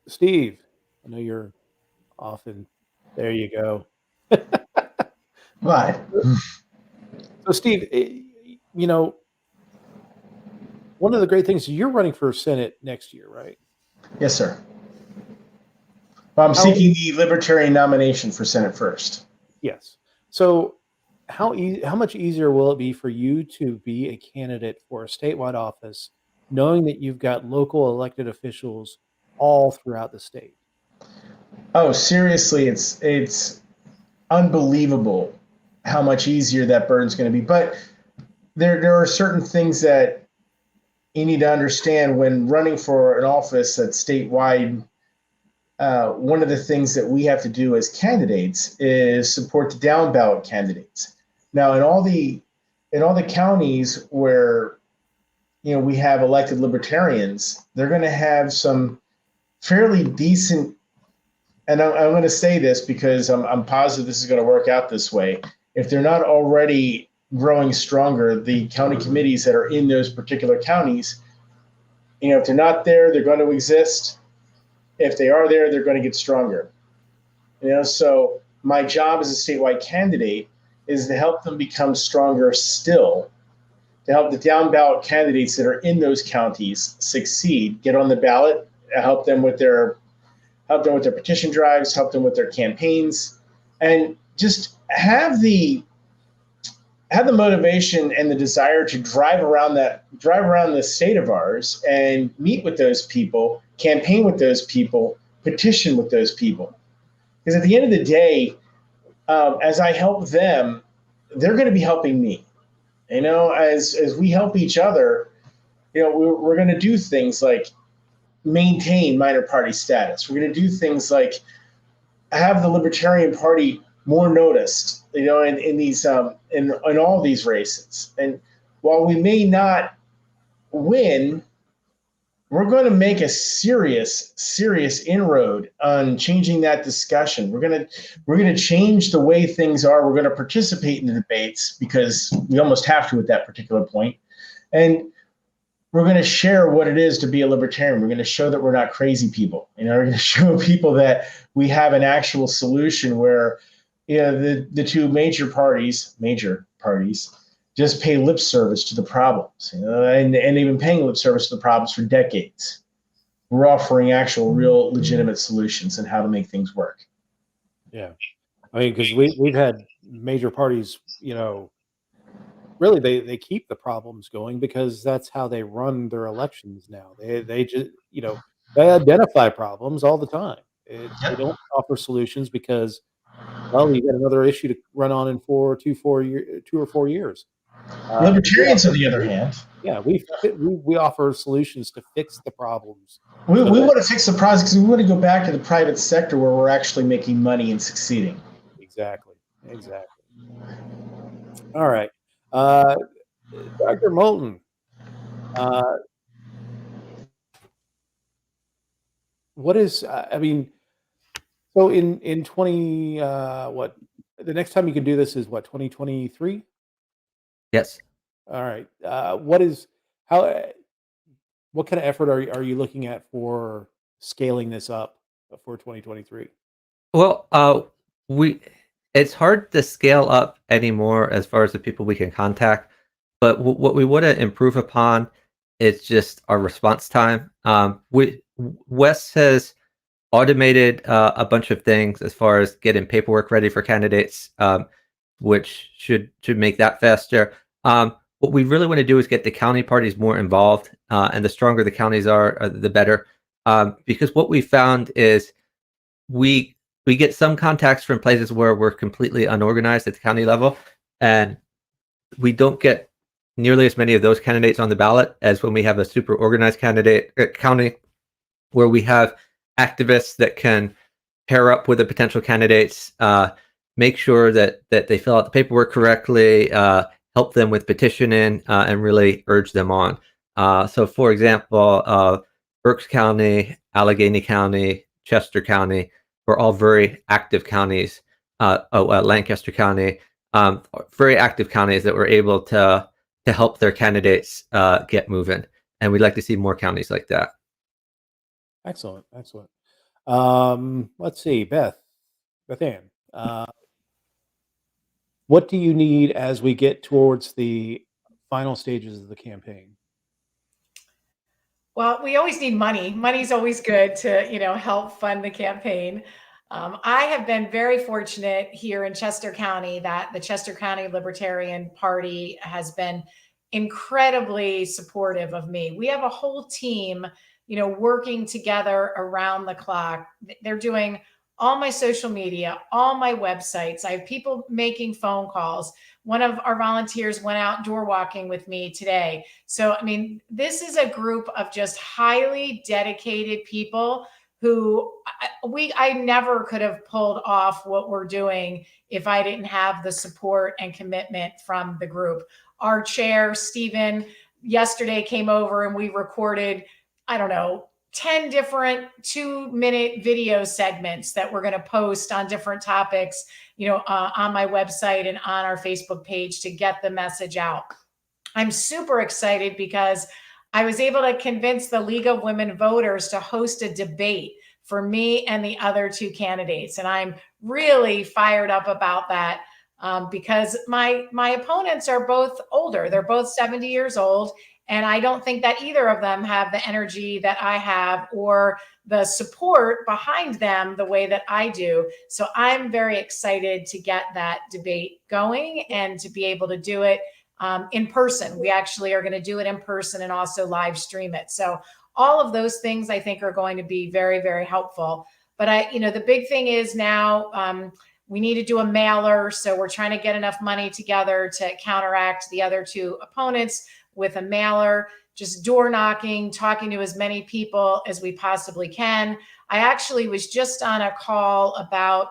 Steve. I know you're off, and there you go. What? So, Steve, one of the great things, you're running for Senate next year, right? Yes, sir. Well, I'm seeking the Libertarian nomination for Senate first. Yes. So, how much easier will it be for you to be a candidate for a statewide office, knowing that you've got local elected officials all throughout the state? Oh, seriously, it's unbelievable how much easier that burden's going to be. But there are certain things that you need to understand when running for an office that's statewide. One of the things that we have to do as candidates is support the down ballot candidates. Now, in all the counties where we have elected Libertarians, they're going to have some fairly decent. And I'm going to say this because I'm positive this is going to work out this way. If they're not already growing stronger, the county committees that are in those particular counties, if they're not there, they're going to exist. If they are there, they're going to get stronger. So my job as a statewide candidate is to help them become stronger still, to help the down ballot candidates that are in those counties succeed, get on the ballot, help them with their petition drives, help them with their campaigns, and just have the motivation and the desire to drive around this state of ours and meet with those people, campaign with those people, petition with those people. Because at the end of the day, as I help them, they're going to be helping me. As we help each other, we're going to do things like maintain minor party status. We're going to do things like have the Libertarian Party more noticed, in these in all these races. And while we may not win, we're going to make a serious inroad on changing that discussion. We're going to change the way things are. We're going to participate in the debates because we almost have to at that particular point. And we're going to share what it is to be a Libertarian. We're going to show that we're not crazy people. We're going to show people that we have an actual solution where the two major parties just pay lip service to the problems, and they've been paying lip service to the problems for decades. We're offering actual, real, legitimate solutions and how to make things work. Yeah, I mean, because we've had major parties, really they keep the problems going because that's how they run their elections now. They just they identify problems all the time. They don't offer solutions because, well, you got another issue to run on in 2 or 4 years. Libertarians, on the other hand, yeah, we offer solutions to fix the problems. we want to fix the process because we want to go back to the private sector where we're actually making money and succeeding. Exactly. All right, Dr. Moulton. What is? I mean, so in 20 what the next time you can do this is what, 2023? Yes. All right. What is how? What kind of effort are you looking at for scaling this up for 2023? Well, it's hard to scale up anymore as far as the people we can contact, but what we want to improve upon is just our response time. Wes has automated a bunch of things as far as getting paperwork ready for candidates, which should make that faster. What we really want to do is get the county parties more involved, and the stronger the counties are the better. Because what we found is we get some contacts from places where we're completely unorganized at the county level, and we don't get nearly as many of those candidates on the ballot as when we have a super organized county where we have activists that can pair up with the potential candidates, make sure that they fill out the paperwork correctly, help them with petitioning, and really urge them on. So, for example, Berks County, Allegheny County, Chester County were all very active counties. Lancaster County, very active counties that were able to help their candidates get moving. And we'd like to see more counties like that. Excellent. Let's see, Beth Ann. What do you need as we get towards the final stages of the campaign? Well, we always need money. Money's always good to, help fund the campaign. I have been very fortunate here in Chester County that the Chester County Libertarian Party has been incredibly supportive of me. We have a whole team, working together around the clock. They're doing all my social media, all my websites. I have people making phone calls. One of our volunteers went out door walking with me today. So, this is a group of just highly dedicated people who I never could have pulled off what we're doing if I didn't have the support and commitment from the group. Our chair, Stephen, yesterday came over and we recorded, 10 different 2-minute video segments that we're going to post on different topics, on my website and on our Facebook page to get the message out. I'm super excited because I was able to convince the League of Women Voters to host a debate for me and the other two candidates. And I'm really fired up about that because my opponents are both older. They're both 70 years old. And I don't think that either of them have the energy that I have or the support behind them the way that I do. So I'm very excited to get that debate going and to be able to do it in person. We actually are going to do it in person and also live stream it. So all of those things I think are going to be very, very helpful. But the big thing is now we need to do a mailer. So we're trying to get enough money together to counteract the other two opponents with a mailer, just door knocking, talking to as many people as we possibly can. I actually was just on a call about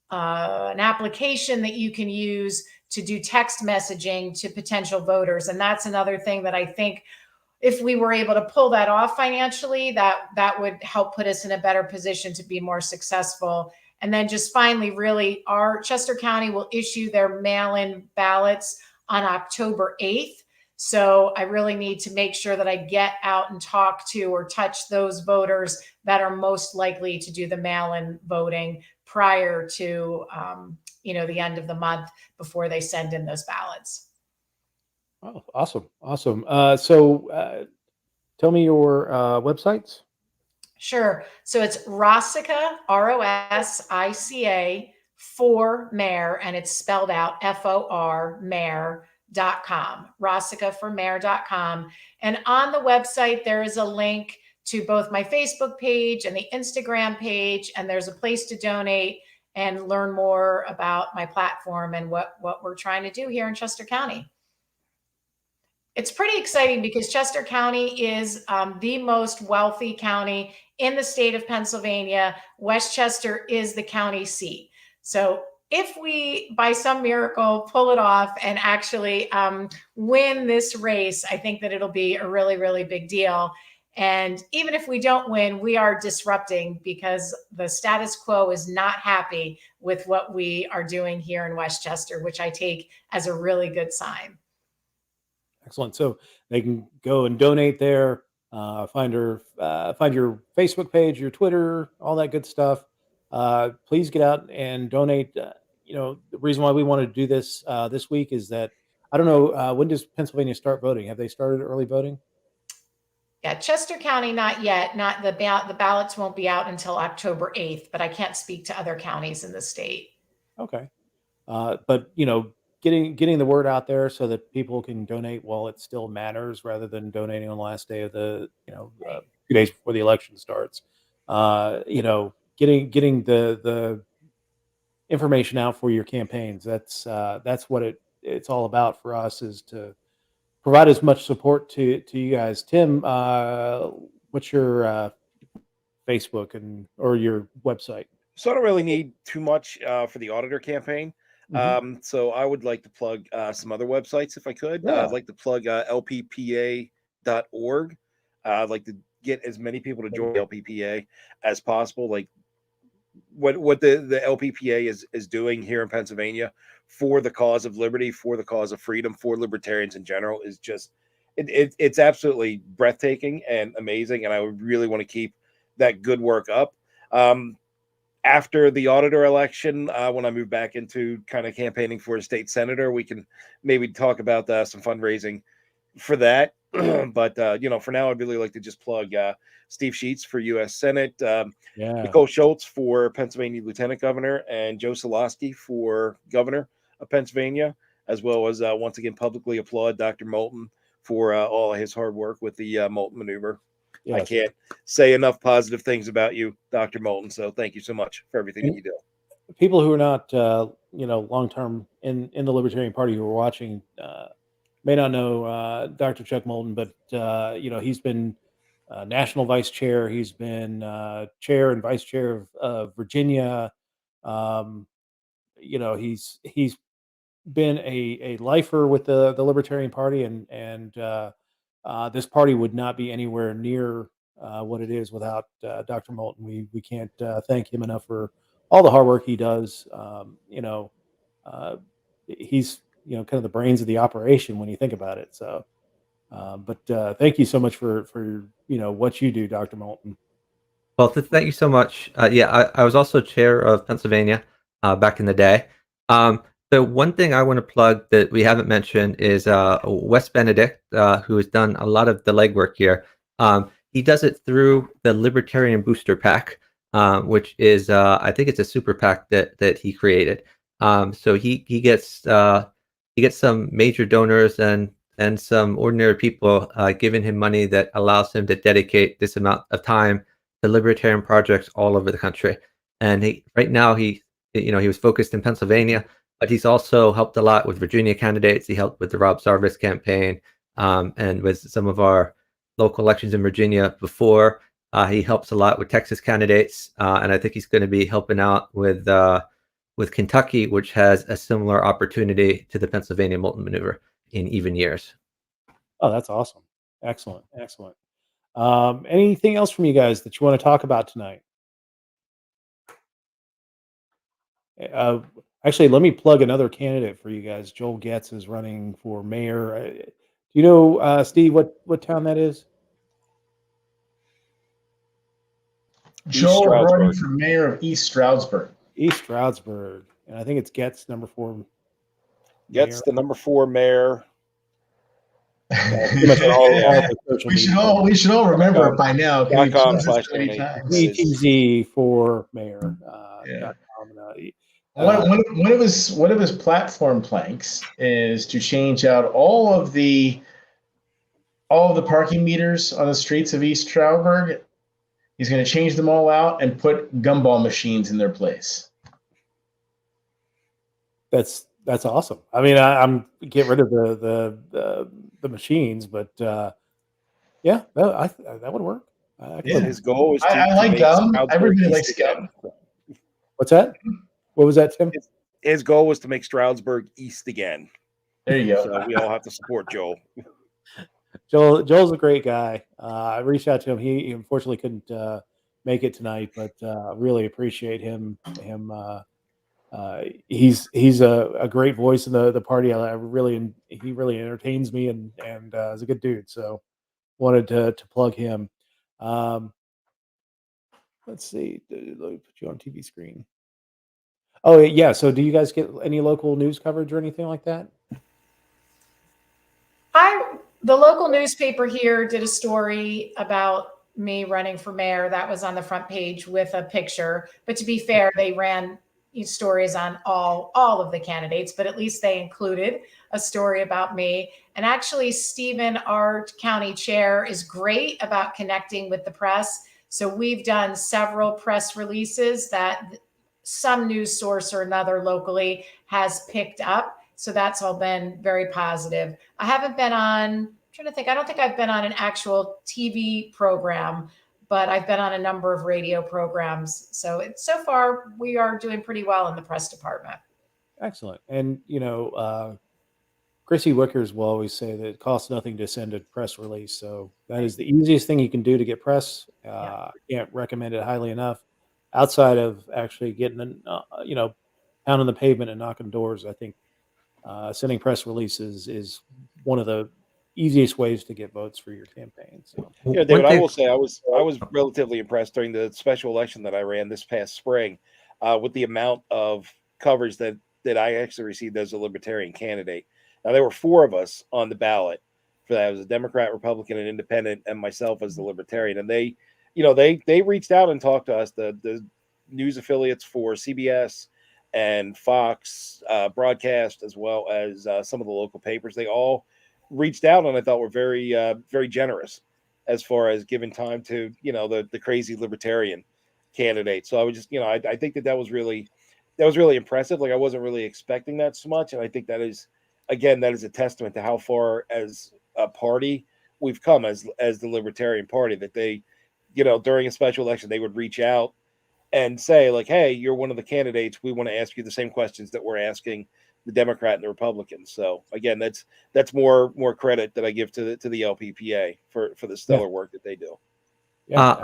an application that you can use to do text messaging to potential voters. And that's another thing that I think if we were able to pull that off financially, that would help put us in a better position to be more successful. And then just finally, really, our Chester County will issue their mail-in ballots on October 8th. So I really need to make sure that I get out and talk to or touch those voters that are most likely to do the mail-in voting prior to, the end of the month before they send in those ballots. Oh, awesome. So tell me your websites. Sure. So it's Rosica, ROSICA, for mayor, and it's spelled out FOR mayor.com, rosicaformayor.com. And on the website, there is a link to both my Facebook page and the Instagram page, and there's a place to donate and learn more about my platform and what we're trying to do here in Chester County. It's pretty exciting because Chester County is the most wealthy county in the state of Pennsylvania. Westchester is the county seat. So if we, by some miracle, pull it off and actually win this race, I think that it'll be a really, really big deal. And even if we don't win, we are disrupting because the status quo is not happy with what we are doing here in Westchester, which I take as a really good sign. Excellent. So they can go and donate there. Find your Facebook page, your Twitter, all that good stuff. Please get out and donate. The reason why we wanted to do this this week is that I don't know, when does Pennsylvania start voting? Have they started early voting? Yeah, Chester County, not yet. Not the ballots won't be out until October 8th, but I can't speak to other counties in the state. Okay. But getting the word out there so that people can donate while it still matters, rather than donating on the last day of the 2 days before the election starts. Getting the information out for your campaigns. That's what it's all about for us, is to provide as much support to you guys. Tim, what's your Facebook or your website? So I don't really need too much for the auditor campaign. Mhm. So I would like to plug some other websites if I could. Yeah. I'd like to plug lppa.org. I'd like to get as many people to join LPPA as possible. Like what the LPPA is doing here in Pennsylvania for the cause of liberty, for the cause of freedom, for libertarians in general is just it's absolutely breathtaking and amazing. And I would really want to keep that good work up. After the auditor election, when I move back into kind of campaigning for a state senator, we can maybe talk about some fundraising for that. But for now, I'd really like to just plug Steve Sheets for U.S. Senate, Nicole Schultz for Pennsylvania Lieutenant Governor, and Joe Solosky for Governor of Pennsylvania, as well as once again publicly applaud Dr. Moulton for all of his hard work with the Moulton maneuver. Yes. I can't say enough positive things about you, Dr. Moulton. So thank you so much for everything that you do. People who are not, long-term in the Libertarian Party who are watching may not know Dr. Chuck Moulton, but he's been national vice chair. He's been chair and vice chair of Virginia. He's been a lifer with the Libertarian Party, and this party would not be anywhere near what it is without Dr. Moulton. We can't thank him enough for all the hard work he does. He's kind of the brains of the operation when you think about it. So, but thank you so much for what you do, Dr. Moulton. Well, thank you so much. I was also chair of Pennsylvania back in the day. The one thing I want to plug that we haven't mentioned is Wes Benedict, who has done a lot of the legwork here. He does it through the Libertarian Booster Pack, which is I think it's a super PAC that he created. So he gets some major donors and some ordinary people giving him money that allows him to dedicate this amount of time to libertarian projects all over the country. And right now he was focused in Pennsylvania, but he's also helped a lot with Virginia candidates. He helped with the Rob Sarvis campaign and with some of our local elections in Virginia before. He helps a lot with Texas candidates, and I think he's going to be helping out with Kentucky, which has a similar opportunity to the Pennsylvania Moulton maneuver in even years. Oh, that's awesome. Excellent. Anything else from you guys that you want to talk about tonight? Actually, let me plug another candidate for you guys. Joel Goetz is running for mayor. Do you know, Steve, what town that is? Joel running for mayor of East Stroudsburg. East Stroudsburg, and I think it's Goetz, number 4. Goetz, the number 4 mayor. We should all remember it by now. ETZ for mayor. One of his platform planks is to change out all of the parking meters on the streets of East Stroudsburg. He's going to change them all out and put gumball machines in their place. That's That's awesome. I mean, I'm get rid of the machines, but yeah, that would work. I Yeah. His goal is I to like make gum. Stroudsburg Everybody East likes again. gum. What's that? What was that, Tim? His goal was to make Stroudsburg East again. There you go. So we all have to support Joel. Joel's a great guy. I reached out to him. He unfortunately couldn't make it tonight, but really appreciate him. He's a great voice in the party. He really entertains me and is a good dude. So wanted to plug him. Let's see. Let me put you on TV screen. Oh yeah. So do you guys get any local news coverage or anything like that? The local newspaper here did a story about me running for mayor. That was on the front page with a picture. But to be fair, they ran stories on all of the candidates, but at least they included a story about me. And actually, Stephen, our county chair, is great about connecting with the press. So we've done several press releases that some news source or another locally has picked up. So that's all been very positive. I haven't been on, I'm trying to think, I don't think I've been on an actual TV program, but I've been on a number of radio programs. So so far we are doing pretty well in the press department. Excellent. And Chrissy Wickers will always say that it costs nothing to send a press release. So that is the easiest thing you can do to get press. I can't recommend it highly enough. Outside of actually getting, pounding the pavement and knocking doors, I think sending press releases is one of the easiest ways to get votes for your campaign. So. Yeah, David, I will say I was relatively impressed during the special election that I ran this past spring with the amount of coverage that I actually received as a Libertarian candidate. Now, there were 4 of us on the ballot for that. It was a Democrat, Republican, and Independent, and myself as the Libertarian. And they reached out and talked to us, the news affiliates for CBS and Fox broadcast, as well as some of the local papers. They all reached out, and I thought were very, very generous as far as giving time to, the crazy Libertarian candidate. So I was just, I think that was really impressive. Like, I wasn't really expecting that so much. And I think that is a testament to how far as a party we've come as the Libertarian Party, that they, during a special election, they would reach out and say, like, hey, you're one of the candidates. We want to ask you the same questions that we're asking the Democrat and the Republican. So again, that's more credit that I give to the LPPA for the stellar work that they do.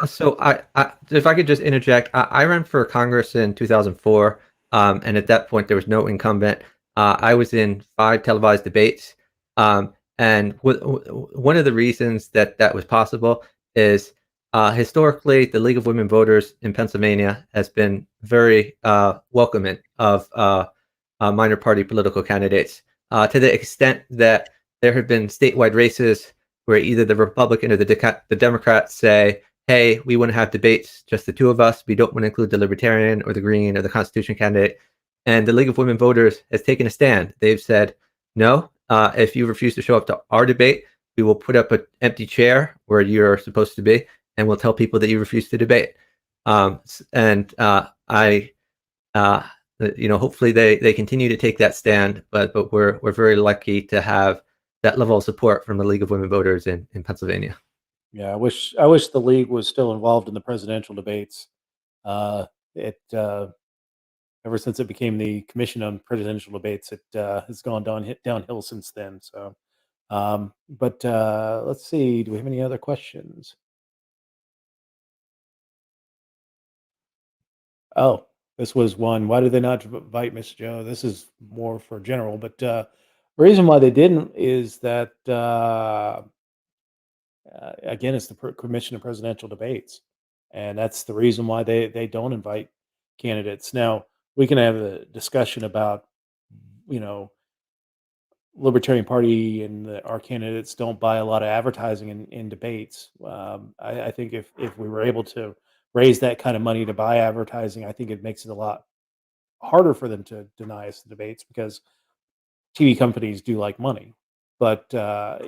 So I if I could just interject, I ran for Congress in 2004, and at that point there was no incumbent. I was in 5 televised debates, and one of the reasons that was possible is historically the League of Women Voters in Pennsylvania has been very welcoming of minor party political candidates, to the extent that there have been statewide races where either the Republican or the Democrats say, hey, we want to have debates, just the 2 of us. We don't want to include the Libertarian or the Green or the Constitution candidate. And the League of Women Voters has taken a stand. They've said, no, if you refuse to show up to our debate, we will put up an empty chair where you're supposed to be, and we'll tell people that you refuse to debate. Hopefully they continue to take that stand, but we're very lucky to have that level of support from the League of Women Voters in Pennsylvania. Yeah, I wish the league was still involved in the presidential debates. Ever since it became the Commission on Presidential Debates, it has gone downhill since then. So, let's see. Do we have any other questions? Oh, this was one. Why did they not invite Miss Joe? This is more for general, but the reason why they didn't is that again, it's the Commission of Presidential Debates, and that's the reason why they don't invite candidates. Now, we can have a discussion about, Libertarian Party and our candidates don't buy a lot of advertising in debates. I think if we were able to raise that kind of money to buy advertising, I think it makes it a lot harder for them to deny us the debates, because TV companies do like money. But as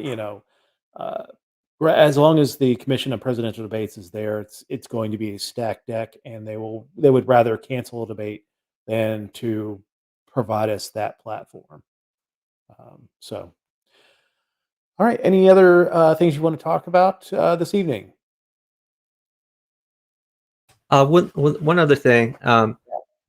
long as the Commission on Presidential Debates is there, it's going to be a stacked deck, and they would rather cancel a debate than to provide us that platform. So, all right. Any other things you want to talk about this evening? One other thing.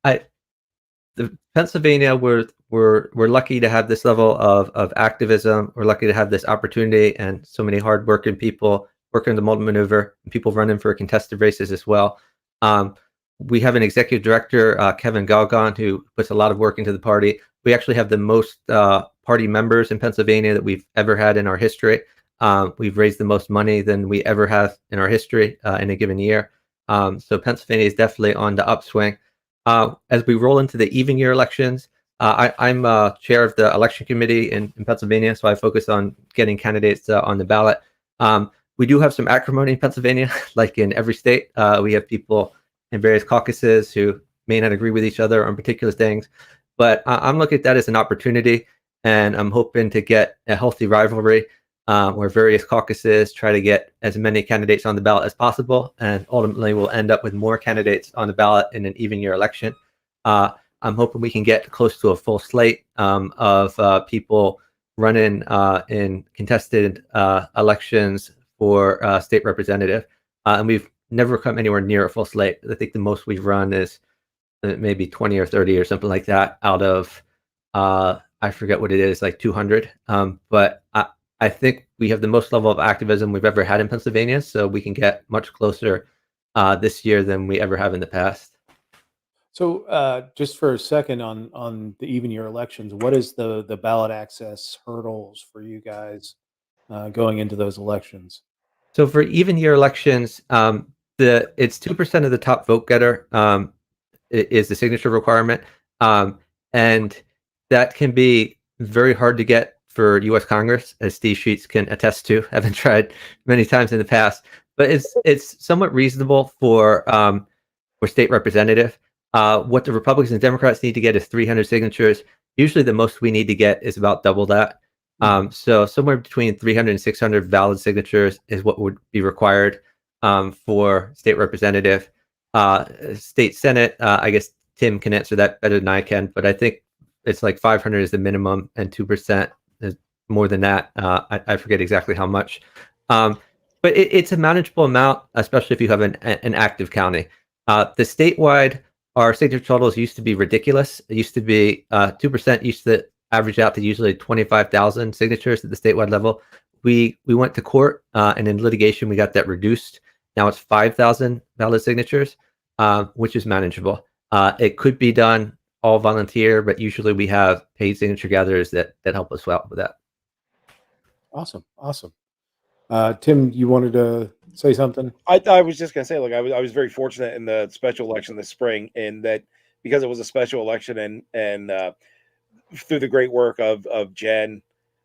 The Pennsylvania, we're lucky to have this level of activism. We're lucky to have this opportunity and so many hardworking people working the Moulton Maneuver and people running for contested races as well. We have an executive director, Kevin Galgon, who puts a lot of work into the party. We actually have the most party members in Pennsylvania that we've ever had in our history. We've raised the most money than we ever have in our history in a given year. So Pennsylvania is definitely on the upswing. As we roll into the even year elections, I'm chair of the election committee in Pennsylvania, so I focus on getting candidates on the ballot. We do have some acrimony in Pennsylvania, like in every state. We have people in various caucuses who may not agree with each other on particular things, but I'm looking at that as an opportunity, and I'm hoping to get a healthy rivalry where various caucuses try to get as many candidates on the ballot as possible, and ultimately we'll end up with more candidates on the ballot in an even year election. I'm hoping we can get close to a full slate of people running in contested elections for state representative, and we've never come anywhere near a full slate. I think the most we've run is maybe 20 or 30 or something like that out of I forget what it is, like 200. But I think we have the most level of activism we've ever had in Pennsylvania, so we can get much closer this year than we ever have in the past. So just for a second on the even year elections, what is the ballot access hurdles for you guys going into those elections? So for even year elections, it's 2% of the top vote getter is the signature requirement, and that can be very hard to get for U.S. Congress, as Steve Sheets can attest to, having tried many times in the past. But it's somewhat reasonable for state representative. What the Republicans and Democrats need to get is 300 signatures. Usually, the most we need to get is about double that. So somewhere between 300 and 600 valid signatures is what would be required for state representative. State Senate, I guess Tim can answer that better than I can, but I think it's like 500 is the minimum, and 2% is more than that. I forget exactly how much. But it's a manageable amount, especially if you have an active county. The statewide, our signature totals used to be ridiculous. It used to be 2% used to average out to usually 25,000 signatures at the statewide level. We went to court, and in litigation, we got that reduced. Now it's 5,000 valid signatures, which is manageable. It could be done all volunteer, but usually we have paid signature gatherers that help us out with that. Awesome. Tim, you wanted to say something? I was just gonna say, like, I was very fortunate in the special election this spring, in that because it was a special election, and through the great work of Jen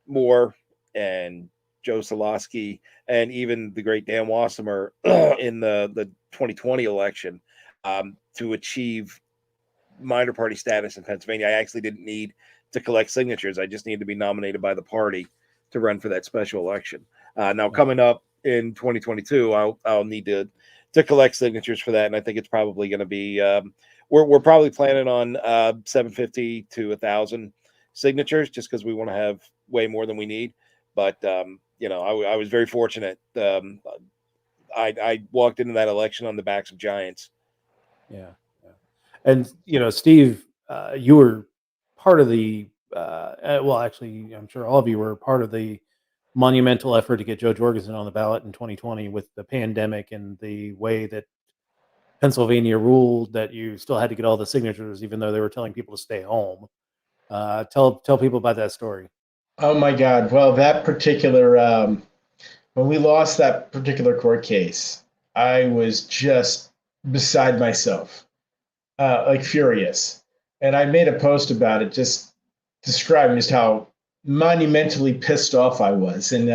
Moore and Joe Solosky and even the great Dan Wassemer in the 2020 election, to achieve minor party status in Pennsylvania. I actually didn't need to collect signatures. I just needed to be nominated by the party to run for that special election. Now coming up in 2022, I'll need to collect signatures for that, and I think it's probably going to be we're probably planning on 750 to 1,000 signatures, just because we want to have way more than we need. But I was very fortunate. I walked into that election on the backs of giants. Yeah. And Steve, you were part of the well, actually, I'm sure all of you were part of the monumental effort to get Joe Jorgensen on the ballot in 2020 with the pandemic and the way that Pennsylvania ruled that you still had to get all the signatures, even though they were telling people to stay home. Tell people about that story. Oh my God! Well, that particular when we lost that particular court case, I was just beside myself, like furious. And I made a post about it, just describing just how monumentally pissed off I was. And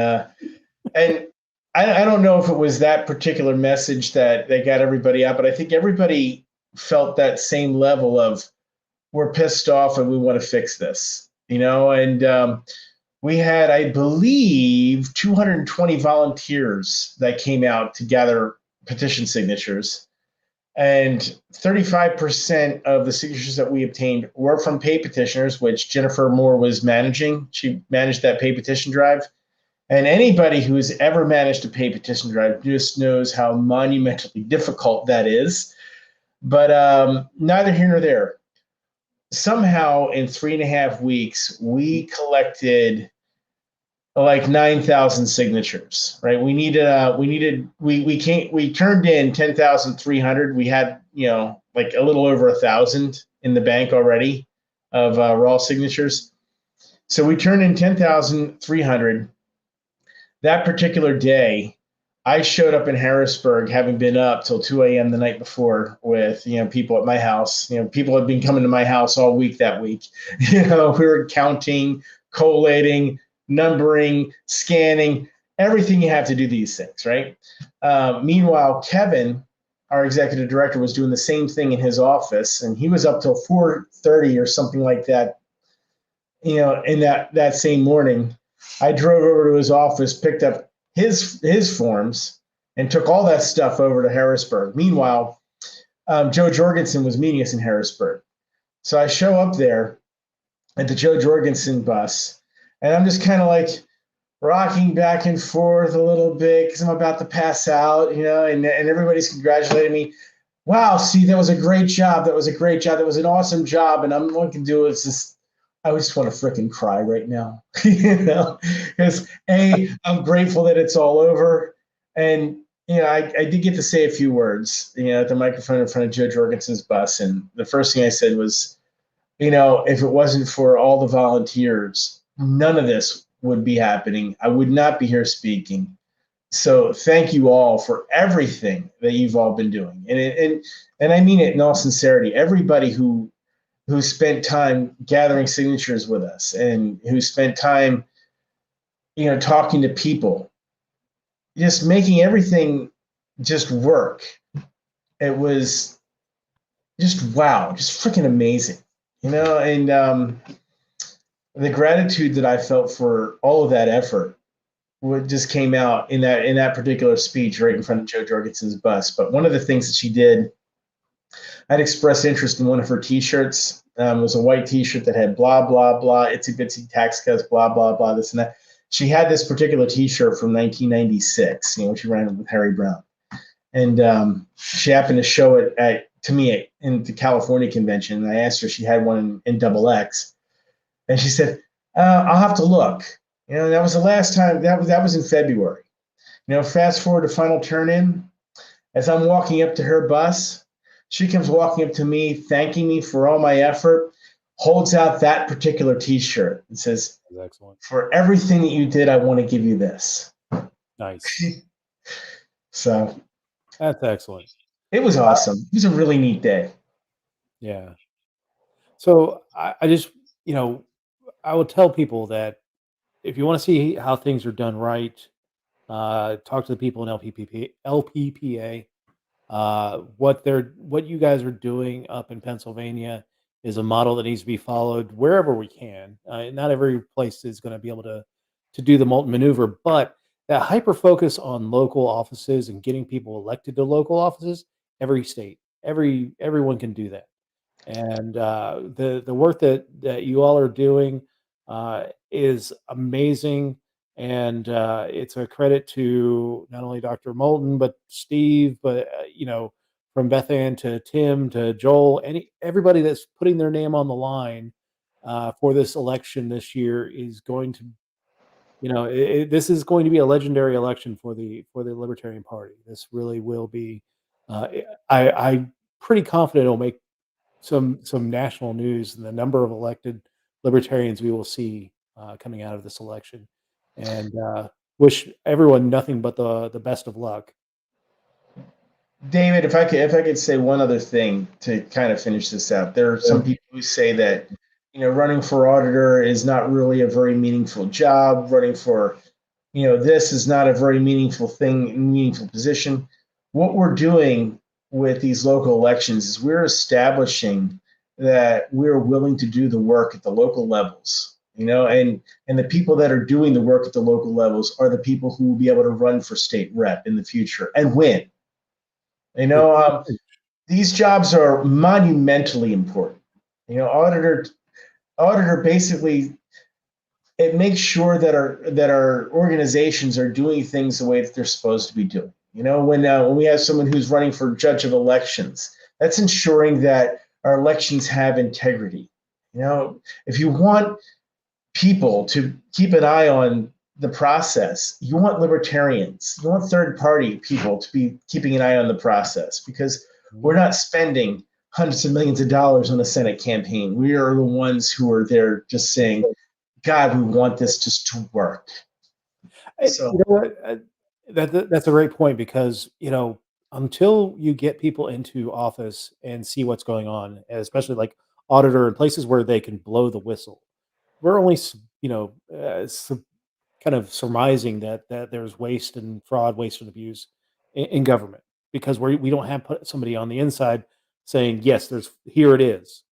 I don't know if it was that particular message that got everybody out, but I think everybody felt that same level of, we're pissed off and we want to fix this, and we had, I believe, 220 volunteers that came out to gather petition signatures. And 35% of the signatures that we obtained were from pay petitioners, which Jennifer Moore was managing. She managed that pay petition drive. And anybody who's ever managed a pay petition drive just knows how monumentally difficult that is. But neither here nor there. Somehow in 3.5 weeks, we collected like 9,000 signatures, right? We turned in 10,300. We had, like a little over 1,000 in the bank already of raw signatures. So we turned in 10,300. That particular day, I showed up in Harrisburg, having been up till 2 a.m. the night before with, people at my house. People had been coming to my house all week that week. We were counting, collating, numbering, scanning, everything you have to do these things, right? Meanwhile, Kevin, our executive director, was doing the same thing in his office, and he was up till 4:30 or something like that, in that same morning. I drove over to his office, picked up his forms, and took all that stuff over to Harrisburg. Meanwhile, Joe Jorgensen was meeting us in Harrisburg. So I show up there at the Joe Jorgensen bus, and I'm just kind of like rocking back and forth a little bit because I'm about to pass out, and everybody's congratulating me. Wow, Steve, that was a great job. That was a great job. That was an awesome job. And all I can do is I just want to freaking cry right now, because I'm grateful that it's all over. And, I did get to say a few words, at the microphone in front of Joe Jorgensen's bus. And the first thing I said was, if it wasn't for all the volunteers, none of this would be happening. I would not be here speaking. So thank you all for everything that you've all been doing. And I mean it in all sincerity. Everybody who spent time gathering signatures with us and who spent time, talking to people, just making everything just work. It was just, wow, just freaking amazing, and the gratitude that I felt for all of that effort just came out in that particular speech right in front of Joe Jorgensen's bus. But one of the things that she did, I'd expressed interest in one of her T-shirts. It was a white T-shirt that had blah, blah, blah, itsy bitsy tax cuts, blah, blah, blah, this and that. She had this particular T-shirt from 1996, she ran with Harry Brown. And she happened to show it to me in the California convention. And I asked her if she had one in XX. And she said, I'll have to look. That was the last time, that was in February. Fast forward to final turn in. As I'm walking up to her bus, she comes walking up to me, thanking me for all my effort, holds out that particular T-shirt and says, excellent. For everything that you did, I want to give you this. Nice. So that's excellent. It was awesome. It was a really neat day. Yeah. So I just, I would tell people that if you want to see how things are done right, talk to the people in LPPA. What you guys are doing up in Pennsylvania is a model that needs to be followed wherever we can. Not every place is going to be able to do the Molten maneuver, but that hyper focus on local offices and getting people elected to local offices, every state, everyone can do that. And the work that you all are doing is amazing. And it's a credit to not only Dr. Moulton, but Steve, but, from Beth Ann to Tim to Joel, everybody that's putting their name on the line for this election this year is going to, this is going to be a legendary election for the Libertarian Party. This really will be. I'm pretty confident it'll make some national news and the number of elected Libertarians we will see coming out of this election. And wish everyone nothing but the best of luck. David, if I could say one other thing to kind of finish this out. There are some people who say that, running for auditor is not really a very meaningful job. Running for, this is not a very meaningful position. What we're doing with these local elections is we're establishing that we're willing to do the work at the local levels. And the people that are doing the work at the local levels are the people who will be able to run for state rep in the future and win. these jobs are monumentally important. You know, auditor basically, it makes sure that our organizations are doing things the way that they're supposed to be doing. You know, when we have someone who's running for judge of elections, that's ensuring that our elections have integrity. You know, if you want people to keep an eye on the process, you want libertarians, you want third party people to be keeping an eye on the process, because we're not spending hundreds of millions of dollars on a Senate campaign. We are the ones who are there just saying, God, we want this just to work. So, you know what? That's a great point, because until you get people into office and see what's going on, especially like auditor and places where they can blow the whistle, we're only kind of surmising that there's waste and fraud, waste and abuse in government, because we don't have somebody on the inside saying, yes, here it is.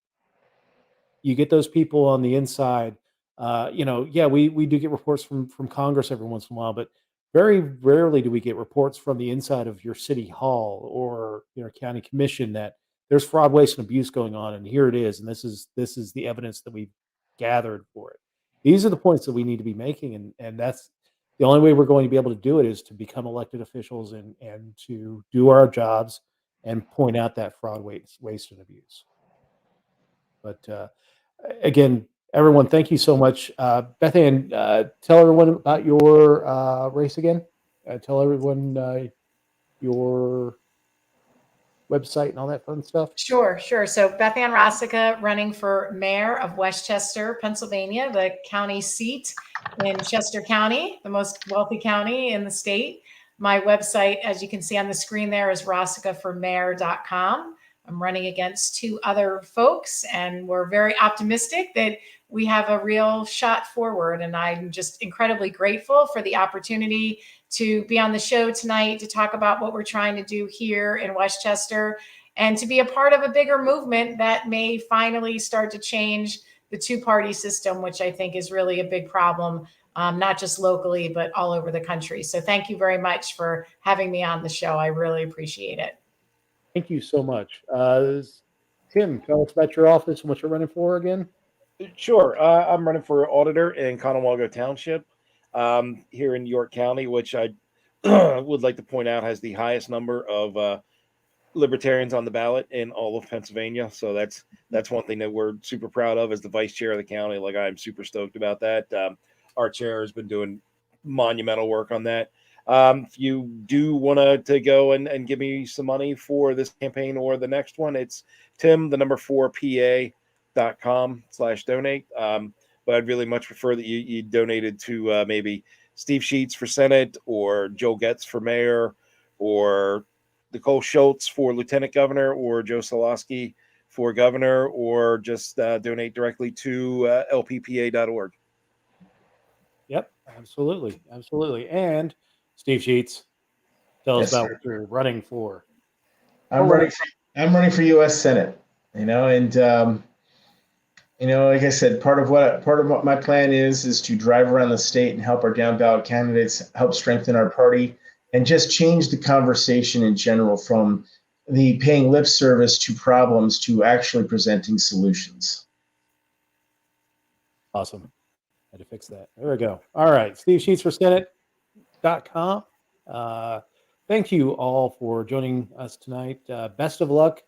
You get those people on the inside. Yeah, we do get reports from Congress every once in a while, but very rarely do we get reports from the inside of your city hall or county commission that there's fraud, waste, and abuse going on, and here it is, and this is the evidence that we've gathered for it. These are the points that we need to be making, and that's the only way we're going to be able to do it, is to become elected officials and to do our jobs and point out that fraud, waste and abuse. But again, everyone, thank you so much. Beth Ann, tell everyone about your race again. Tell everyone your website and all that fun stuff. Sure. So Beth Ann Rosica, running for mayor of Westchester, Pennsylvania, the county seat in Chester County, the most wealthy county in the state. My website, as you can see on the screen there, is rosicaformayor.com. I'm running against two other folks, and we're very optimistic that we have a real shot forward. And I'm just incredibly grateful for the opportunity to be on the show tonight to talk about what we're trying to do here in Westchester, and to be a part of a bigger movement that may finally start to change the two-party system, which I think is really a big problem, not just locally, but all over the country. So thank you very much for having me on the show. I really appreciate it. Thank you so much. Tim, tell us about your office and what you're running for again. Sure. I'm running for auditor in Conewago Township here in York County, which I would like to point out has the highest number of libertarians on the ballot in all of Pennsylvania. So that's one thing that we're super proud of as the vice chair of the county. Like, I'm super stoked about that. Our chair has been doing monumental work on that. If you do want to go and give me some money for this campaign or the next one, it's tim4pa.com/donate. But I'd really much prefer that you donated to maybe Steve Sheets for Senate, or Joe Goetz for mayor, or Nicole Schultz for lieutenant governor, or Joe Solosky for governor, or just donate directly to lppa.org. Yep, absolutely. And Steve Sheets, tell us about what you're running for. I'm running for U.S. Senate. And like I said, part of what my plan is to drive around the state and help our down ballot candidates, help strengthen our party, and just change the conversation in general from the paying lip service to problems to actually presenting solutions. Awesome. Had to fix that. There we go. All right, Steve Sheets for Senate.com. Thank you all for joining us tonight. Best of luck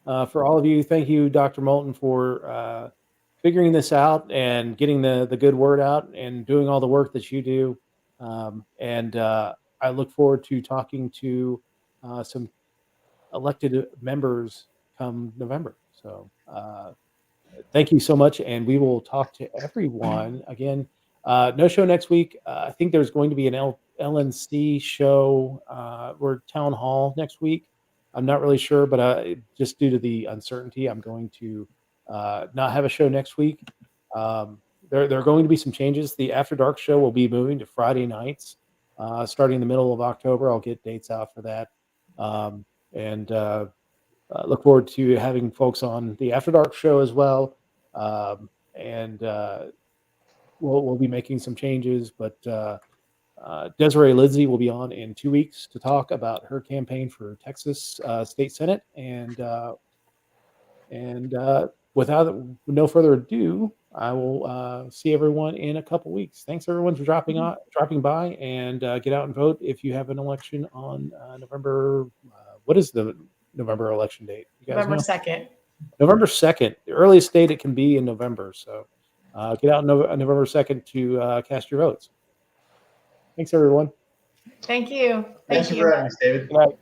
for all of you. Thank you, Dr. Moulton, for figuring this out and getting the good word out and doing all the work that you do. And I look forward to talking to some elected members come November. So thank you so much, and we will talk to everyone again. No show next week. I think there's going to be an LNC show or town hall next week. I'm not really sure, but just due to the uncertainty, I'm going to not have a show next week. There are going to be some changes. The After Dark show will be moving to Friday nights starting in the middle of October. I'll get dates out for that. And look forward to having folks on the After Dark show as well. And we'll be making some changes, but Desiree Lindsay will be on in 2 weeks to talk about her campaign for Texas State Senate. And without no further ado, I will see everyone in a couple weeks. Thanks everyone for dropping by, and get out and vote if you have an election on November. What is the November election date? You guys November know? 2nd. November 2nd, the earliest date it can be in November. So get out on November 2nd to cast your votes. Thanks, everyone. Thank you. Thank you for having us, David. Good night.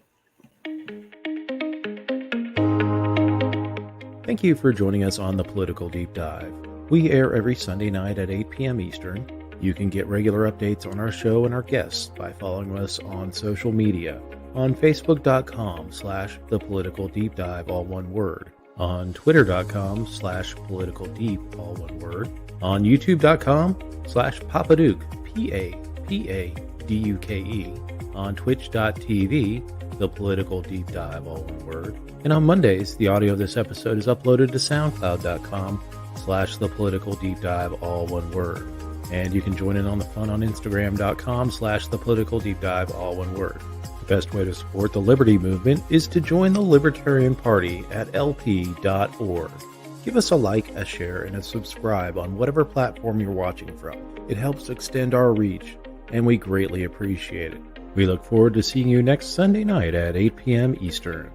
Thank you for joining us on the Political Deep Dive. We air every Sunday night at 8 p.m. Eastern. You can get regular updates on our show and our guests by following us on social media on Facebook.com/thepoliticaldeepdive, all one word, on Twitter.com/politicaldeep, all one word, on YouTube.com/Papaduke, PAPADUKE, on Twitch.tv, The Political Deep Dive, all one word. And on Mondays, the audio of this episode is uploaded to SoundCloud.com/The Political Deep Dive, all one word. And you can join in on the fun on Instagram.com/The Political Deep Dive, all one word. The best way to support the Liberty Movement is to join the Libertarian Party at lp.org. Give us a like, a share, and a subscribe on whatever platform you're watching from. It helps extend our reach, and we greatly appreciate it. We look forward to seeing you next Sunday night at 8 p.m. Eastern.